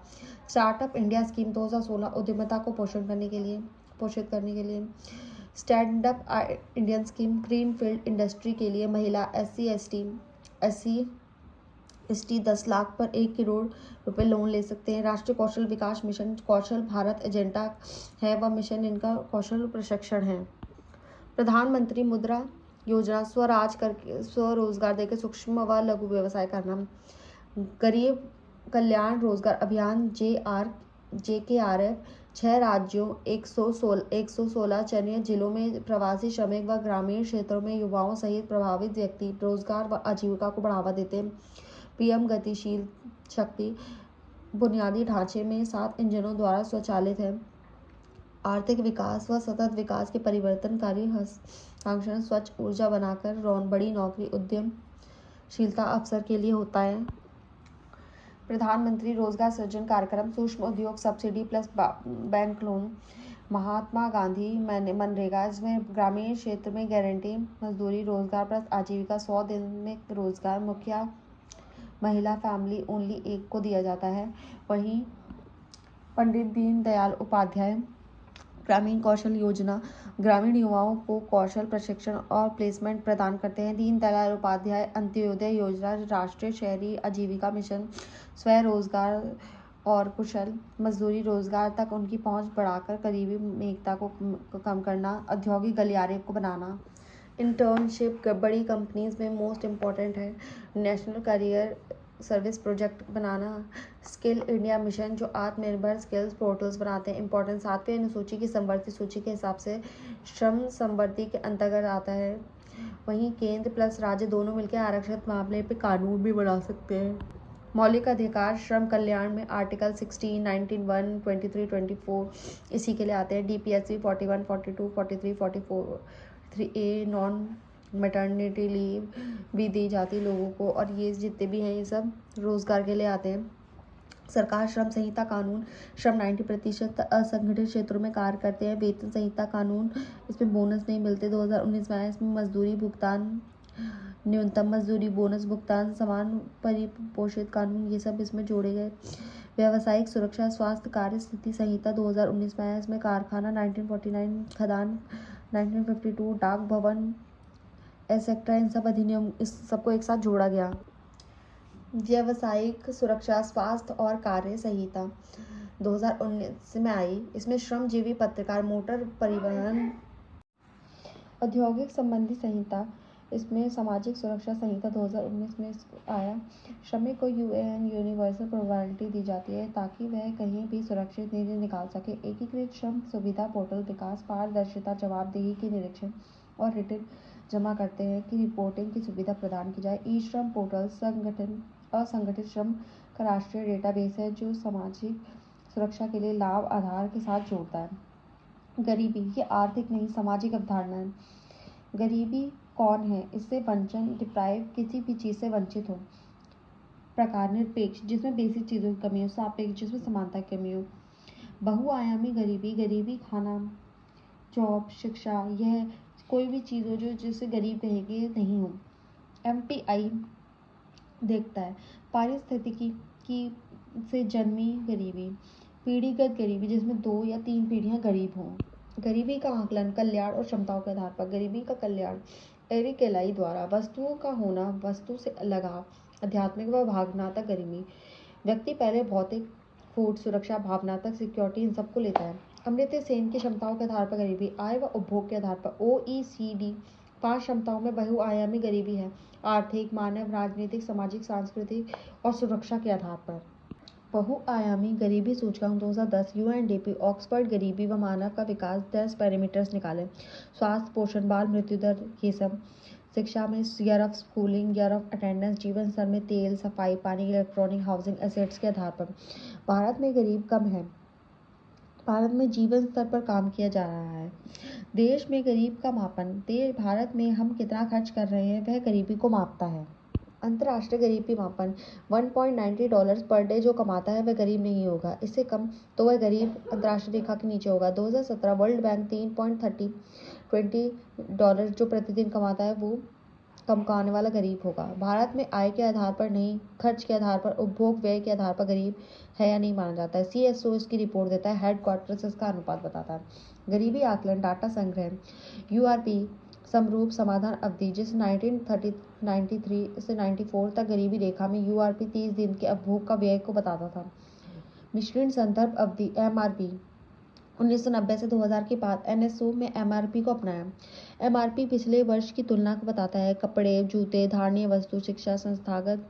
स्टार्टअप इंडिया स्कीम 2016 उद्यमिता को पोषित करने के लिए stand up Indian scheme green field industry के लिए महिला SC/ST 10 लाख पर 1 करोड़ रुपए लोन ले सकते हैं। राष्ट्रीय कौशल विकास मिशन कौशल भारत एजेंडा है वह मिशन इनका कौशल प्रशिक्षण है। प्रधानमंत्री मुद्रा योजना स्वरोजगार देकर सूक्ष्म व लघु व्यवसाय करना। गरीब कल्याण रोजगार अभियान JKRF 6 राज्यों 116 चयनित जिलों में प्रवासी श्रमिक व ग्रामीण क्षेत्रों में युवाओं सहित प्रभावित व्यक्ति रोजगार व आजीविका को बढ़ावा देते हैं। PM गतिशील शक्ति बुनियादी ढांचे में 7 इंजनों द्वारा स्वचालित है। आर्थिक विकास व सतत विकास के परिवर्तनकारी हस्तांतरण स्वच्छ ऊर्जा बनाकर बड़ी नौकरी उद्यमशीलता अवसर के लिए होता है। प्रधानमंत्री रोजगार सृजन कार्यक्रम सूक्ष्म उद्योग subsidy plus bank loan Mahatma Gandhi MNREGA इसमें ग्रामीण क्षेत्र में गारंटी मजदूरी रोजगार प्लस आजीविका 100 दिन में रोजगार मुखिया महिला फैमिली ओनली एक को दिया जाता है। वहीं पंडित दीनदयाल उपाध्याय ग्रामीण कौशल योजना ग्रामीण युवाओं को कौशल प्रशिक्षण और प्लेसमेंट प्रदान करते हैं। दीनदयाल उपाध्याय अंत्योदय योजना राष्ट्रीय शहरी आजीविका मिशन स्वरोजगार और कुशल मजदूरी रोजगार तक उनकी पहुंच बढ़ाकर गरीबी एकता को कम करना। औद्योगिक गलियारे को बनाना। इंटर्नशिप बड़ी कंपनीज में मोस्ट इम्पॉर्टेंट है। नेशनल करियर सर्विस प्रोजेक्ट बनाना। स्किल इंडिया मिशन जो आत्मनिर्भर स्किल्स पोर्टल्स बनाते हैं। इंपॉर्टेंस 7वीं अनुसूची की समवर्ती सूची के हिसाब से श्रम समवर्ती के अंतर्गत आता है। वहीं केंद्र प्लस राज्य दोनों मिलकर आरक्षित मामले पे कानून भी बना सकते हैं। मौलिक अधिकार श्रम कल्याण में आर्टिकल 16, 19, 1, 23, 24 इसी के लिए आते हैं। DPSC 41, 42, 43, 44, 3A non maternity leave भी दी जाती लोगों को और ये जितने भी हैं ये सब रोजगार के लिए आते हैं। सरकार श्रम संहिता कानून श्रम 90% असंगठित क्षेत्रों में कार्य करते हैं। वेतन संहिता कानून इसमें बोनस नहीं मिलते। 2019 में आया इसमें मजदूरी भुगतान न्यूनतम मजदूरी बोनस भुगतान समान परिपोषित कानून ये सब इसमें जोड़े गए। व्यावसायिक सुरक्षा स्वास्थ्य कार्य स्थिति संहिता 2019 में आया इसमें कारखाना 1949 खदान 1952 डाक भवन एक्सेट्रा इन सब अधिनियम इस सबको एक साथ जोड़ा गया। व्यावसायिक सुरक्षा स्वास्थ्य और कार्य संहिता 2019 में आई इसमें श्रमजीवी पत्रकार मोटर परिवहन औद्योगिक संबंधी संहिता इसमें सामाजिक सुरक्षा संहिता 2019 में आया। श्रमिक को UN यूनिवर्सल प्रोविडेंट दी जाती है ताकि वह कहीं भी सुरक्षित निधि निकाल सके। एकीकृत श्रम सुविधा पोर्टल विकास पारदर्शिता जवाबदेही की निरीक्षण और रिटर्न जमा करते हैं कि रिपोर्टिंग की सुविधा प्रदान की जाए। ई श्रम पोर्टल असंगठित श्रम का राष्ट्रीय डेटाबेस है जो सामाजिक सुरक्षा के लिए लाभ आधार के साथ जोड़ता है। गरीबी ये आर्थिक नहीं सामाजिक अवधारणा है। गरीबी कौन है? इससे वंचन डिप्राइव किसी भी चीज़ से वंचित हो। प्रकार निरपेक्ष जिसमें बेसिक चीज़ों की कमी हो। सापेक्ष जिसमें समानता की कमी हो। बहुआयामी गरीबी खाना जॉब शिक्षा यह कोई भी चीज़ हो जो जिसे गरीब कहेंगे नहीं हो। MPI देखता है पारिस्थितिकी की से जन्मी गरीबी पीढ़ीगत गरीबी जिसमें 2 या 3 पीढ़ियां गरीब हों। गरीबी का आकलन कल्याण और क्षमताओं के आधार पर। गरीबी का कल्याण एरिक एलाई द्वारा वस्तुओं का होना वस्तु से लगाव आध्यात्मिक व भावनात्मक गरीबी व्यक्ति पहले भौतिक फूड सुरक्षा भावनात्मक सिक्योरिटी इन सबको लेता है। अमर्त्य सेन की क्षमताओं के आधार पर गरीबी आय व उपभोग के आधार पर। OECD 5 क्षमताओं में बहुआयामी गरीबी है आर्थिक मानव राजनीतिक सामाजिक सांस्कृतिक और सुरक्षा के आधार पर। बहुआयामी गरीबी सूचकांक 2010 UNDP ऑक्सफर्ड गरीबी व मानव का विकास 10 पैरामीटर्स निकाले। स्वास्थ्य पोषण बाल मृत्यु दर ये सब। शिक्षा में year of schooling year of attendance जीवन स्तर में तेल सफाई पानी इलेक्ट्रॉनिक हाउसिंग एसेट्स के आधार पर। भारत में गरीब कम है। भारत में जीवन स्तर पर काम किया जा रहा है। देश में गरीब का मापन भारत में हम कितना खर्च कर रहे हैं वह गरीबी को मापता है। अंतर्राष्ट्रीय गरीबी मापन। $1.90 पर डे जो कमाता है वह गरीब नहीं होगा, इससे कम तो वह गरीब अंतर्राष्ट्रीय रेखा के नीचे होगा। 2017 वर्ल्ड बैंक $3.20 जो प्रतिदिन कमाता है वो कम कमाने वाला गरीब होगा। भारत में आय के आधार पर नहीं, खर्च के आधार पर, उपभोग व्यय के आधार पर गरीब है या नहीं माना जाता है। CSO इसकी रिपोर्ट देता है, हेडक्वार्टर्स इसका अनुपात बताता है। गरीबी आकलन डाटा संग्रह। URP समरूप समाधान अवधि, जिस 1993 से 94 तक गरीबी रेखा में URP 30 दिन के उपभोग का व्यय को बताता था। मिश्रण संदर्भ अवधि MRP 1990 से 2000 के बाद NSO में MRP को अपनाया। MRP पिछले वर्ष की तुलना को बताता है। कपड़े, जूते, धारणीय वस्तु, शिक्षा, संस्थागत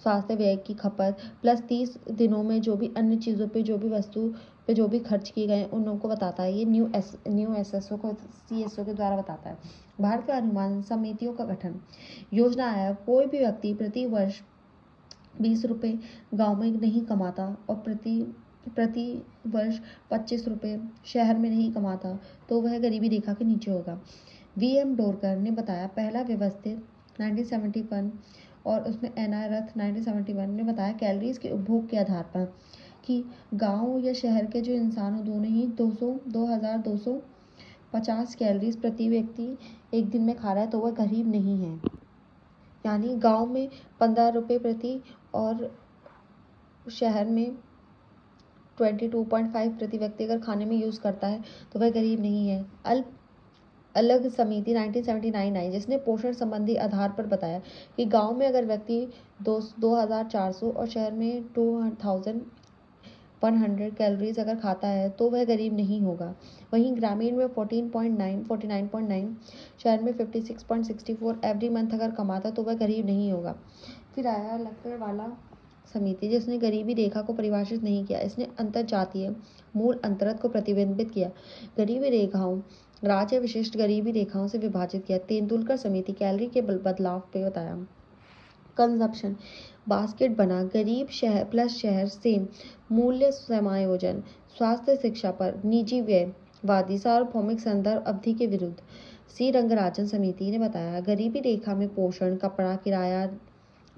स्वास्थ्य व्यय की खपत प्लस 30 दिनों में जो भी अन्य चीज़ों पे जो भी वस्तु पे जो भी खर्च किए गए उन लोगों को बताता है। ये न्यू SSO को CSO के द्वारा बताता है। भारत का अनुमान समितियों का गठन। योजना आयोग कोई भी व्यक्ति प्रति वर्ष 20 रुपये गाँव में नहीं कमाता और प्रति वर्ष 25 रुपये शहर में नहीं कमाता तो वह गरीबी रेखा के नीचे होगा। VM डोरकर ने बताया पहला व्यवस्थित 1971 और उसमें NI रथ 1971 ने बताया कैलोरीज के उपभोग के आधार पर कि गांव या शहर के जो इंसान हो दोनों ही 2250 कैलोरीज प्रति व्यक्ति एक दिन में खा रहा है तो वह गरीब नहीं है। यानी गांव में 15 रुपये प्रति और शहर में 22.5 प्रति व्यक्ति अगर खाने में यूज़ करता है तो वह गरीब नहीं है। अलग समिति 1979 आई जिसने पोषण संबंधी आधार पर बताया कि गांव में अगर व्यक्ति 2400 और शहर में 2100 कैलोरीज अगर खाता है तो वह गरीब नहीं होगा। वहीं ग्रामीण में 49.9 शहर में 56.64 एवरी मंथ अगर कमाता तो वह गरीब नहीं होगा। फिर आया लकड़वाला समिति जिसने गरीबी रेखा को परिभाषित नहीं किया, इसने अंतरजातीय मूल अंतरत को प्रतिबिंबित किया। गरीबी रेखाओं राज्य विशिष्ट गरीबी रेखाओं से विभाजित किया। तेंदुलकर समिति कैलोरी के बदलाव पे बताया। कंजप्शन बास्केट बना गरीब शहर प्लस शहर सेम मूल्य समायोजन स्वास्थ्य शिक्षा पर निजी व्यय वादी सार्वभौमिक संदर्भ अवधि के विरुद्ध। C रंगराजन समिति ने बताया गरीबी रेखा में पोषण, कपड़ा, किराया,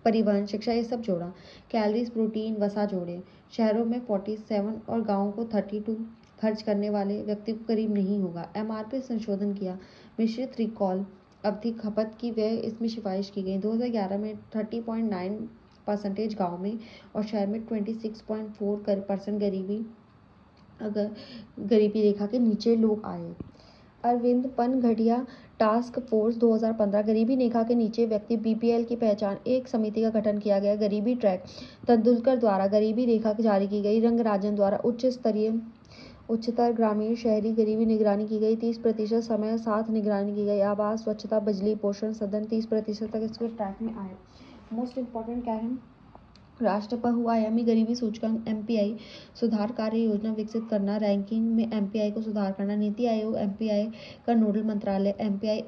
परिवहन, शिक्षा ये सब जोड़ा। कैलोरीज, प्रोटीन, वसा जोड़े। शहरों में 47 और गाँव को 32 खर्च करने वाले व्यक्ति को करीब नहीं होगा। MRP संशोधन किया। मिश्रित रिकॉल अवधि खपत की व्यय इसमें सिफारिश की गई। 2011 में 30.9% गाँव में और शहर में 26.4% गरीबी रेखा के नीचे लोग आए। अरविंद पनघटिया टास्क फोर्स 2015 गरीबी रेखा के नीचे व्यक्ति BPL की पहचान एक समिति का गठन किया गया। गरीबी ट्रैक तेंदुलकर द्वारा गरीबी रेखा जारी की गई। रंगराजन द्वारा उच्चतर ग्रामीण शहरी गरीबी निगरानी की गई। 30% समय साथ निगरानी की गई। आवास, स्वच्छता, बिजली, पोषण सदन 30% तक इसके ट्रैक में आए। मोस्ट इम्पॉर्टेंट क्या है? राष्ट्र बहुआयामी गरीबी सूचकांक MPI सुधार कार्य योजना विकसित करना। रैंकिंग में MPI को सुधार करना। नीति आयोग MPI का नोडल मंत्रालय MPI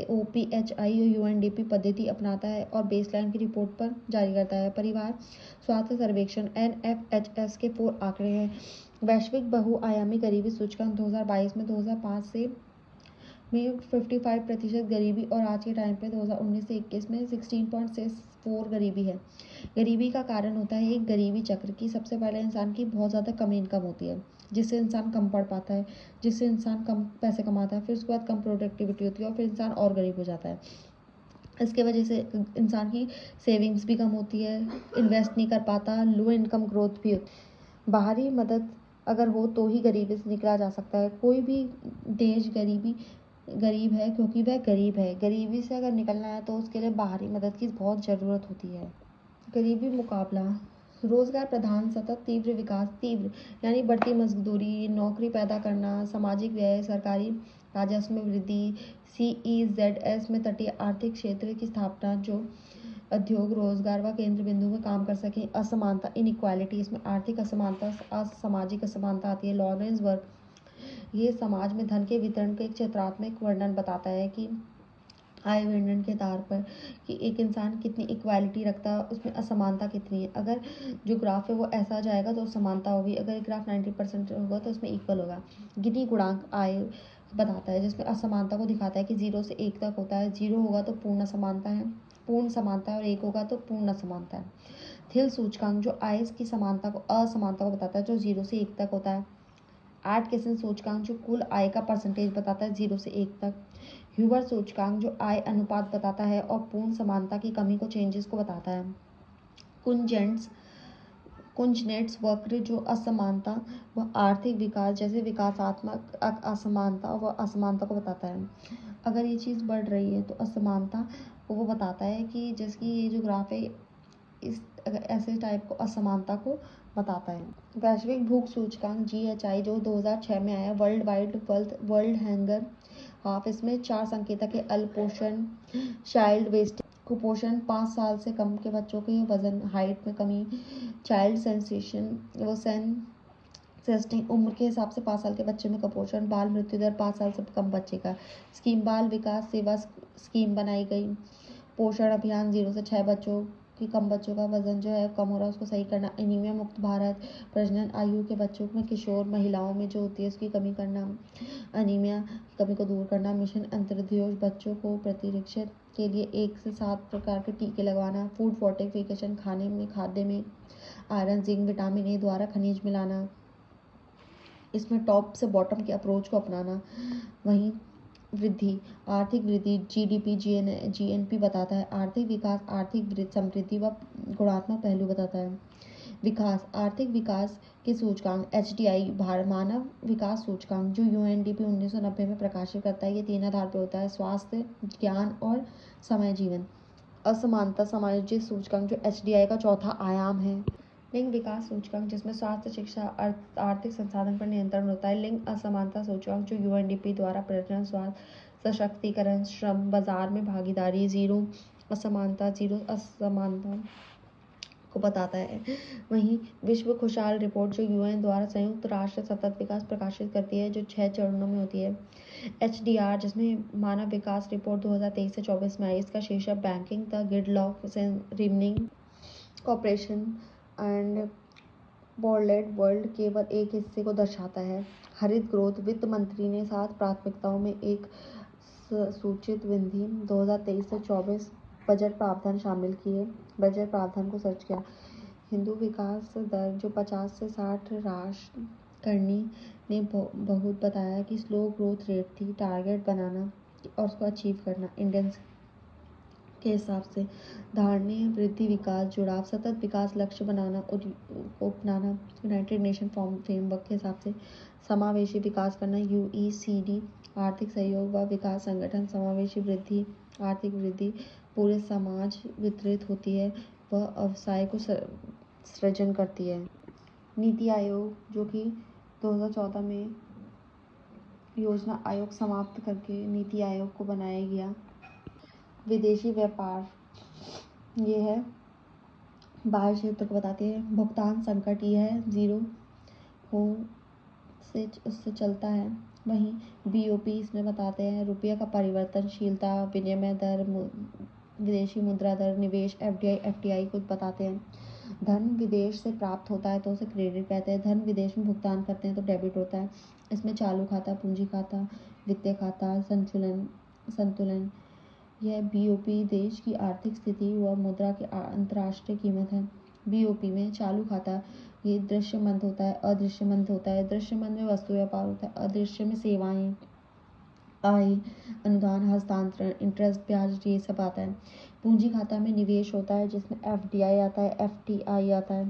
OPHI UNDP पद्धति अपनाता है और बेसलाइन की रिपोर्ट पर जारी करता है। परिवार स्वास्थ्य सर्वेक्षण NFHS के 4 आंकड़े हैं। वैश्विक बहुआयामी गरीबी सूचकांक 2022 में 2005 से में 55% गरीबी और आज के टाइम पे 2019 से 21 में 16.64 गरीबी है। गरीबी का कारण होता है एक गरीबी चक्र की। सबसे पहले इंसान की बहुत ज़्यादा कम इनकम होती है जिससे इंसान कम पढ़ पाता है, जिससे इंसान कम पैसे कमाता है, फिर उसके बाद कम प्रोडक्टिविटी होती है और फिर इंसान और गरीब हो जाता है। इसके वजह से इंसान की सेविंग्स भी कम होती है, इन्वेस्ट नहीं कर पाता, लो इनकम ग्रोथ भी होती है। बाहरी मदद अगर हो तो ही गरीबी से निकला जा सकता है। कोई भी देश गरीब है क्योंकि वह गरीब है। गरीबी से अगर निकलना है तो उसके लिए बाहरी मदद की बहुत ज़रूरत होती है। गरीबी मुकाबला रोजगार प्रधान सतत तीव्र विकास तीव्र यानी बढ़ती मजदूरी, नौकरी पैदा करना, सामाजिक व्यय, सरकारी राजस्व में वृद्धि। CEZS में तटीय आर्थिक क्षेत्र की स्थापना जो उद्योग, रोजगार व केंद्र बिंदु में काम कर सकें। असमानता इनइक्वालिटी इसमें आर्थिक असमानता, सामाजिक असमानता आती है। लॉरेंस वर्क ये समाज में धन के वितरण का एक चित्रात्मक वर्णन बताता है कि आय विवरण के आधार पर कि एक इंसान कितनी इक्वालिटी रखता है, उसमें असमानता कितनी है। अगर जो ग्राफ है वो ऐसा जाएगा तो समानता होगी, अगर ग्राफ 90% होगा तो उसमें इक्वल होगा। गिनी गुणांक आय बताता है जिसमें असमानता को दिखाता है कि 0 से 1 तक होता है। 0 होगा तो पूर्ण असमानता है, पूर्ण समानता है और 1 होगा तो पूर्ण असमानता है। थिल सूचकांक जो आय की समानता को असमानता को बताता है जो 0 से 1 तक होता है। एटकिंसन सूचकांक जो कुल आय का परसेंटेज बताता है 0 से 1 तक। ह्यूबर सूचकांक जो आय अनुपात बताता है और पूर्ण समानता की कमी को चेंजेस को बताता है। कुंजनेट्स वक्र जो असमानता व आर्थिक विकास जैसे विकासात्मक असमानता व असमानता को बताता है। अगर ये चीज़ बढ़ रही है तो असमानता वो बताता है कि जिसकी ये जो ग्राफ है इस ऐसे टाइप को असमानता को बताता है। वैश्विक भूख सूचकांक GHI जो 2006 में आया, वर्ल्ड हैंगर हाफ, इसमें 4 संकेतक है। अल्पोषण, चाइल्ड वेस्ट, कुपोषण, 5 साल से कम के बच्चों के वजन, हाइट में कमी, चाइल्ड सेस्टिंग, उम्र के हिसाब से 5 साल के बच्चे में कुपोषण, बाल मृत्यु दर 5 साल से कम बच्चे का स्कीम, बाल विकास सेवा स्कीम बनाई गई। पोषण अभियान 0 से 6 बच्चों कि कम बच्चों का वजन जो है कम हो रहा है उसको सही करना। एनीमिया मुक्त भारत, प्रजनन आयु के बच्चों में किशोर महिलाओं में जो होती है उसकी कमी करना, एनीमिया की कमी को दूर करना। मिशन अंत्योदय बच्चों को प्रतिरक्षण के लिए 1 से 7 प्रकार के टीके लगवाना। फूड फोर्टिफिकेशन, खाद्य में आयरन, जिंक, विटामिन ए द्वारा खनिज मिलाना। इसमें टॉप से बॉटम के अप्रोच को अपनाना। वहीं वृद्धि, आर्थिक वृद्धि, GDP GNP बताता है। आर्थिक विकास, आर्थिक समृद्धि व गुणात्मक पहलू बताता है। विकास, आर्थिक विकास के सूचकांक HDI मानव विकास सूचकांक जो UNDP 1990 में प्रकाशित करता है। ये 3 आधार पर होता है, स्वास्थ्य, ज्ञान और समय जीवन। असमानता समायोजित सूचकांक जो HDI का चौथा आयाम है। लिंग विकास सूचकांक जिसमें स्वास्थ्य, शिक्षा, आर्थिक संसाधन पर नियंत्रण होता है। लिंग असमानता सूचकांक जो UNDP द्वारा प्रजनन, स्वास्थ्य, सशक्तिकरण, श्रम बाजार में भागीदारी, जीरो असमानता को बताता है। वहीं विश्व खुशहाल रिपोर्ट जो UN द्वारा संयुक्त राष्ट्र सतत विकास प्रकाशित करती है जो 6 चरणों में होती है। HDR जिसमें मानव विकास रिपोर्ट 2023 से 24 में आई, इसका शीर्षक banking the gridlock reimagining cooperation and borderless world केवल एक हिस्से को दर्शाता है। हरित ग्रोथ, वित्त मंत्री ने 7 प्राथमिकताओं में एक सूचित वृद्धि 2023 से 24 बजट प्रावधान शामिल किए। बजट प्रावधान को सर्च किया। हिंदू विकास दर जो 50 से 60 राष्ट्र करनी ने बहुत बताया कि स्लो ग्रोथ रेट थी। टारगेट बनाना और उसको अचीव करना इंडियंस के हिसाब से। धारणीय वृद्धि, विकास, जुड़ाव, सतत विकास लक्ष्य बनाना अपनाना यूनाइटेड नेशन फ्रेमवर्क के हिसाब से। समावेशी विकास करना UECD, आर्थिक सहयोग व विकास संगठन। समावेशी वृद्धि, आर्थिक वृद्धि पूरे समाज वितरित होती है व व्यवसाय को सृजन करती है। नीति आयोग जो कि 2014 में योजना आयोग समाप्त करके नीति आयोग को बनाया गया। विदेशी व्यापार ये है, बाह्य क्षेत्र को बताते हैं। भुगतान संकट ये है, 0 हो से उससे चलता है। वहीं BOP इसमें बताते हैं रुपये का परिवर्तनशीलता, विनिमय दर, विदेशी मुद्रा दर, निवेश FDI FTI कुछ बताते हैं। धन विदेश से प्राप्त होता है तो उसे क्रेडिट कहते हैं। धन विदेश में भुगतान करते हैं तो डेबिट होता है। इसमें चालू खाता, पूंजी खाता, वित्तीय खाता, संतुलन। यह BOP देश की आर्थिक स्थिति व मुद्रा की अंतर्राष्ट्रीय कीमत है। BOP में चालू खाता ये दृश्यमंद होता है, अदृश्यमंद होता है। दृश्यमंद में वस्तु व्यापार होता है, अदृश्य में सेवाएं, आय, अनुदान, हस्तांतरण, इंटरेस्ट, ब्याज, ये सब आता है। पूंजी खाता में निवेश होता है जिसमें FDI आता है, FTI आता है।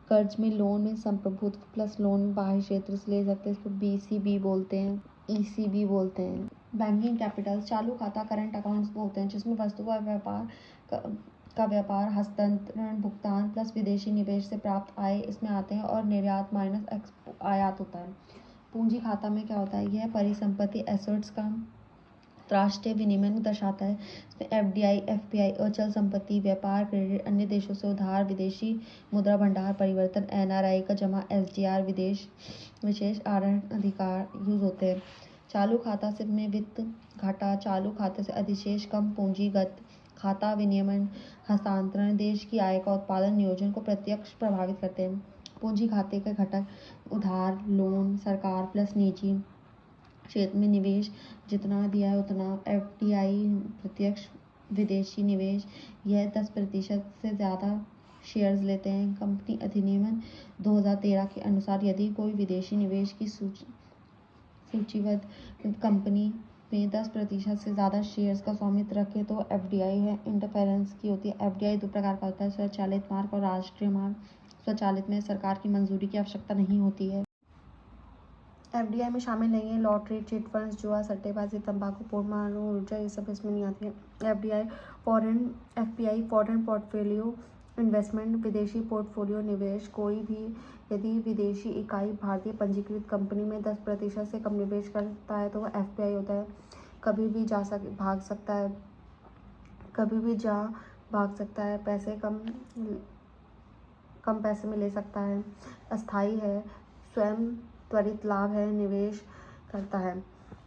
कर्ज में लोन में संप्रभुत्व प्लस लोन बाह्य क्षेत्र से ले सकते हैं, इसको BCB बोलते हैं, ECB बोलते हैं। बैंकिंग कैपिटल, चालू खाता करंट अकाउंट्स होते हैं जिसमें वस्तु का व्यापार, हस्तांतरण, भुगतान प्लस विदेशी निवेश से प्राप्त आय इसमें आते हैं और निर्यात माइनस आयात होता है। पूंजी खाता में क्या होता है, यह परिसंपत्ति एसेट्स का राष्ट्रीय विनिमय को दर्शाता है। इसमें FDI FPI अचल संपत्ति, व्यापार, क्रेडिट, अन्य देशों से उधार, विदेशी मुद्रा भंडार परिवर्तन, NRI का जमा, SDR विशेष आहरण अधिकार यूज होते हैं। चालू खाता से में वित्त घाटा, चालू खाते से अधिशेष, कम पूंजीगत खाता, विनियमन, हस्तांतरण, देश की आय का उत्पादन नियोजन को प्रत्यक्ष प्रभावित करते हैं। पूंजी खाते के घटक उधार, लोन, सरकार प्लस निजी क्षेत्र में निवेश, जितना दिया है उतना। FDI प्रत्यक्ष विदेशी निवेश, यह 10% से ज़्यादा शेयर्स लेते हैं। कंपनी अधिनियम 2013 के अनुसार यदि कोई विदेशी निवेश की सूचीबद्ध कंपनी में 10% से ज़्यादा शेयर्स का स्वामित्व रखे तो एफडीआई है इंटरफेरेंस की होती है। एफडीआई 2 प्रकार का होता है, स्वचालित मार्ग और राष्ट्रीय मार्ग। स्वचालित में सरकार की मंजूरी की आवश्यकता नहीं होती है। एफडीआई में शामिल नहीं है लॉटरी, चिट फंड्स, जुआ, सट्टेबाजी, तंबाकू, परमाणु ऊर्जा, ये सब इसमें नहीं आती है। एफपीआई फॉरेन पोर्टफोलियो इन्वेस्टमेंट, विदेशी पोर्टफोलियो निवेश। कोई भी यदि विदेशी इकाई भारतीय पंजीकृत कंपनी में 10% से कम निवेश करता है तो वह एफपीआई होता है। कभी भी भाग सकता है, कम पैसे में ले सकता है, अस्थायी है, स्वयं त्वरित लाभ है, निवेश करता है।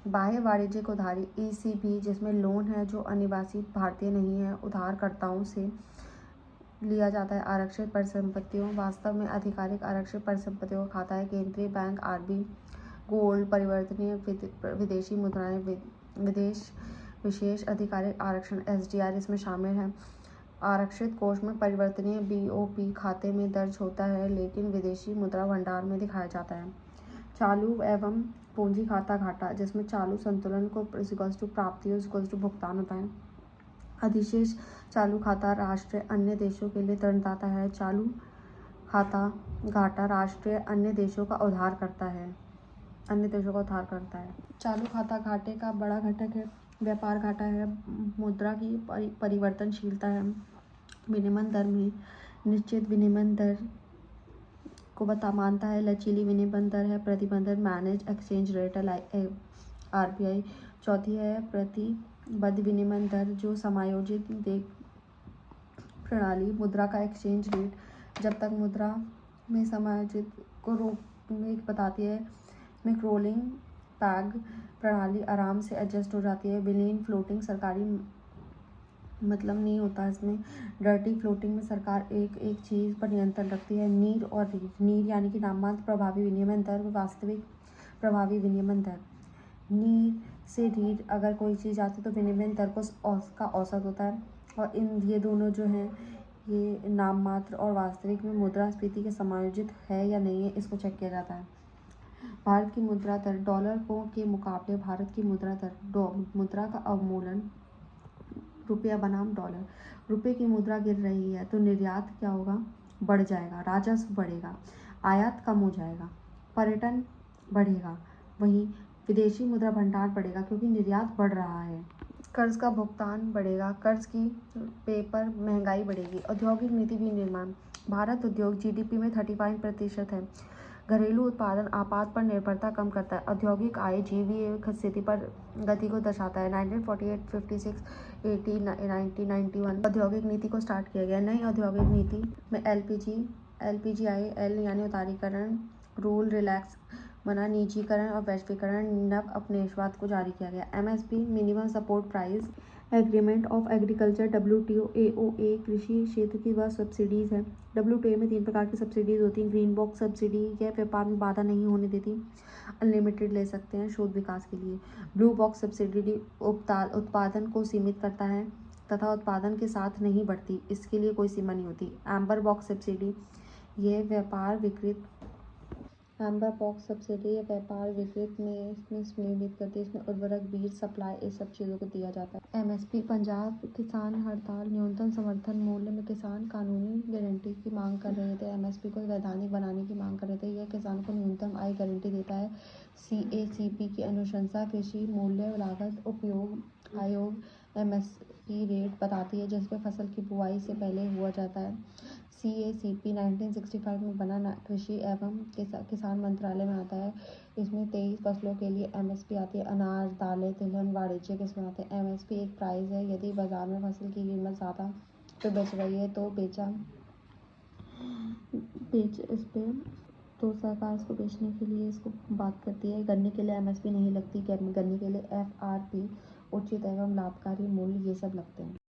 बाह्य वाणिज्यिक उधारी ईसीबी, जिसमें लोन है जो अनिवासी भारतीय नहीं है उधारकर्ताओं से लिया जाता है। आरक्षित परिसंपत्तियों, वास्तव में आधिकारिक आरक्षित परिसंपत्तियों का खाता है। केंद्रीय बैंक आरबी, गोल्ड, परिवर्तनीय विदेशी मुद्राएं, विदेश विशेष अधिकारिक आरक्षण एसडीआर इसमें शामिल है। आरक्षित कोष में परिवर्तनीय बीओपी खाते में दर्ज होता है लेकिन विदेशी मुद्रा भंडार में दिखाया जाता है। चालू एवं पूंजी खाता घाटा, जिसमें चालू संतुलन को प्राप्तियों भुगतान होता है। अधिशेष चालू खाता राष्ट्रीय अन्य देशों के लिए ऋणदाता है। चालू खाता घाटा राष्ट्रीय अन्य देशों का उधार करता है। चालू खाता घाटे का बड़ा घटक है। व्यापार घाटा है। मुद्रा की परिवर्तनशीलता है। विनिमय दर में निश्चित विनिमय दर को मानता है। लचीली विनिमय दर है। प्रतिबंधित मैनेज एक्सचेंज रेट आरबीआई। चौथी है प्रतिबद्ध विनिमय दर जो समायोजित प्रणाली मुद्रा का एक्सचेंज रेट जब तक मुद्रा में समायोजित को रोकने बताती है। में रोलिंग पैग प्रणाली आराम से एडजस्ट हो जाती है। विलीन फ्लोटिंग सरकारी मतलब नहीं होता इसमें। डर्टी फ्लोटिंग में सरकार एक चीज़ पर नियंत्रण रखती है। नीर और रीढ़, नीर यानी कि नाममात्र प्रभावी विनिमय दर, वास्तविक प्रभावी विनिमय दर। नीर से रीढ़ अगर कोई चीज़ आती है तो विनिमय दर का औसत होता है और ये दोनों जो हैं ये नाममात्र और वास्तविक में मुद्रास्फीति के समायोजित है या नहीं है इसको चेक किया जाता है। भारत की मुद्रा दर, डॉलर के मुकाबले भारत की मुद्रा दर, मुद्रा का अवमूल्यन रुपया बनाम डॉलर। रुपये की मुद्रा गिर रही है तो निर्यात क्या होगा, बढ़ जाएगा, राजस्व बढ़ेगा, आयात कम हो जाएगा, पर्यटन बढ़ेगा, वहीं विदेशी मुद्रा भंडार बढ़ेगा क्योंकि निर्यात बढ़ रहा है। कर्ज का भुगतान बढ़ेगा, कर्ज की पे पर महंगाई बढ़ेगी। औद्योगिक नीति विनिर्माण, भारत उद्योग जीडीपी में 35% है। घरेलू उत्पादन आपात पर निर्भरता कम करता है। औद्योगिक आय जीवीए स्थिति पर गति को दर्शाता है। 1948, 56, 80, 1991 औद्योगिक नीति को स्टार्ट किया गया। नई औद्योगिक नीति में एल यानी उदारीकरण, रूल रिलैक्स बना, निजीकरण और वैश्वीकरण, नव उपनिवेशवाद को जारी किया गया। MSP minimum support price agreement of agriculture, WTO, AOA कृषि क्षेत्र की वह सब्सिडीज है। डब्ल्यूटीओ में 3 प्रकार की सब्सिडीज होती हैं। ग्रीन बॉक्स सब्सिडी, यह व्यापार में बाधा नहीं होने देती, अनलिमिटेड ले सकते हैं शोध विकास के लिए। ब्लू बॉक्स सब्सिडी उत्पादन को सीमित करता है तथा उत्पादन के साथ नहीं बढ़ती, इसके लिए कोई सीमा नहीं होती। एम्बर बॉक्स सब्सिडी, यह व्यापार विकृत में इसमें नियमित करती है। इसमें उर्वरक, बीज, सप्लाई, इस सब चीज़ों को दिया जाता है। एमएसपी, पंजाब किसान हड़ताल, न्यूनतम समर्थन मूल्य में किसान कानूनी गारंटी की मांग कर रहे थे। एमएसपी को वैधानिक बनाने की मांग कर रहे थे। यह किसानों को न्यूनतम आय गारंटी देता है। सीएसीपी की अनुशंसा कृषि मूल्य लागत उपयोग आयोग एमएसपी रेट बताती है जिसमें फसल की बुआई से पहले हुआ जाता है। सीएसीपी 1965 में बना, कृषि एवं किसान मंत्रालय में आता है। इसमें 23 फसलों के लिए एमएसपी आती है। अनाज, दालें, तिलहन, वाणिज्यिक इसमें आते हैं। एमएसपी एक प्राइस है। यदि बाजार में फसल की कीमत ज़्यादा पे बेच रही है तो सरकार इसको बेचने के लिए इसको बात करती है। गन्ने के लिए एमएसपी नहीं लगती, गन्ने के लिए एफआरपी, उचित एवं लाभकारी मूल्य, ये सब लगते हैं।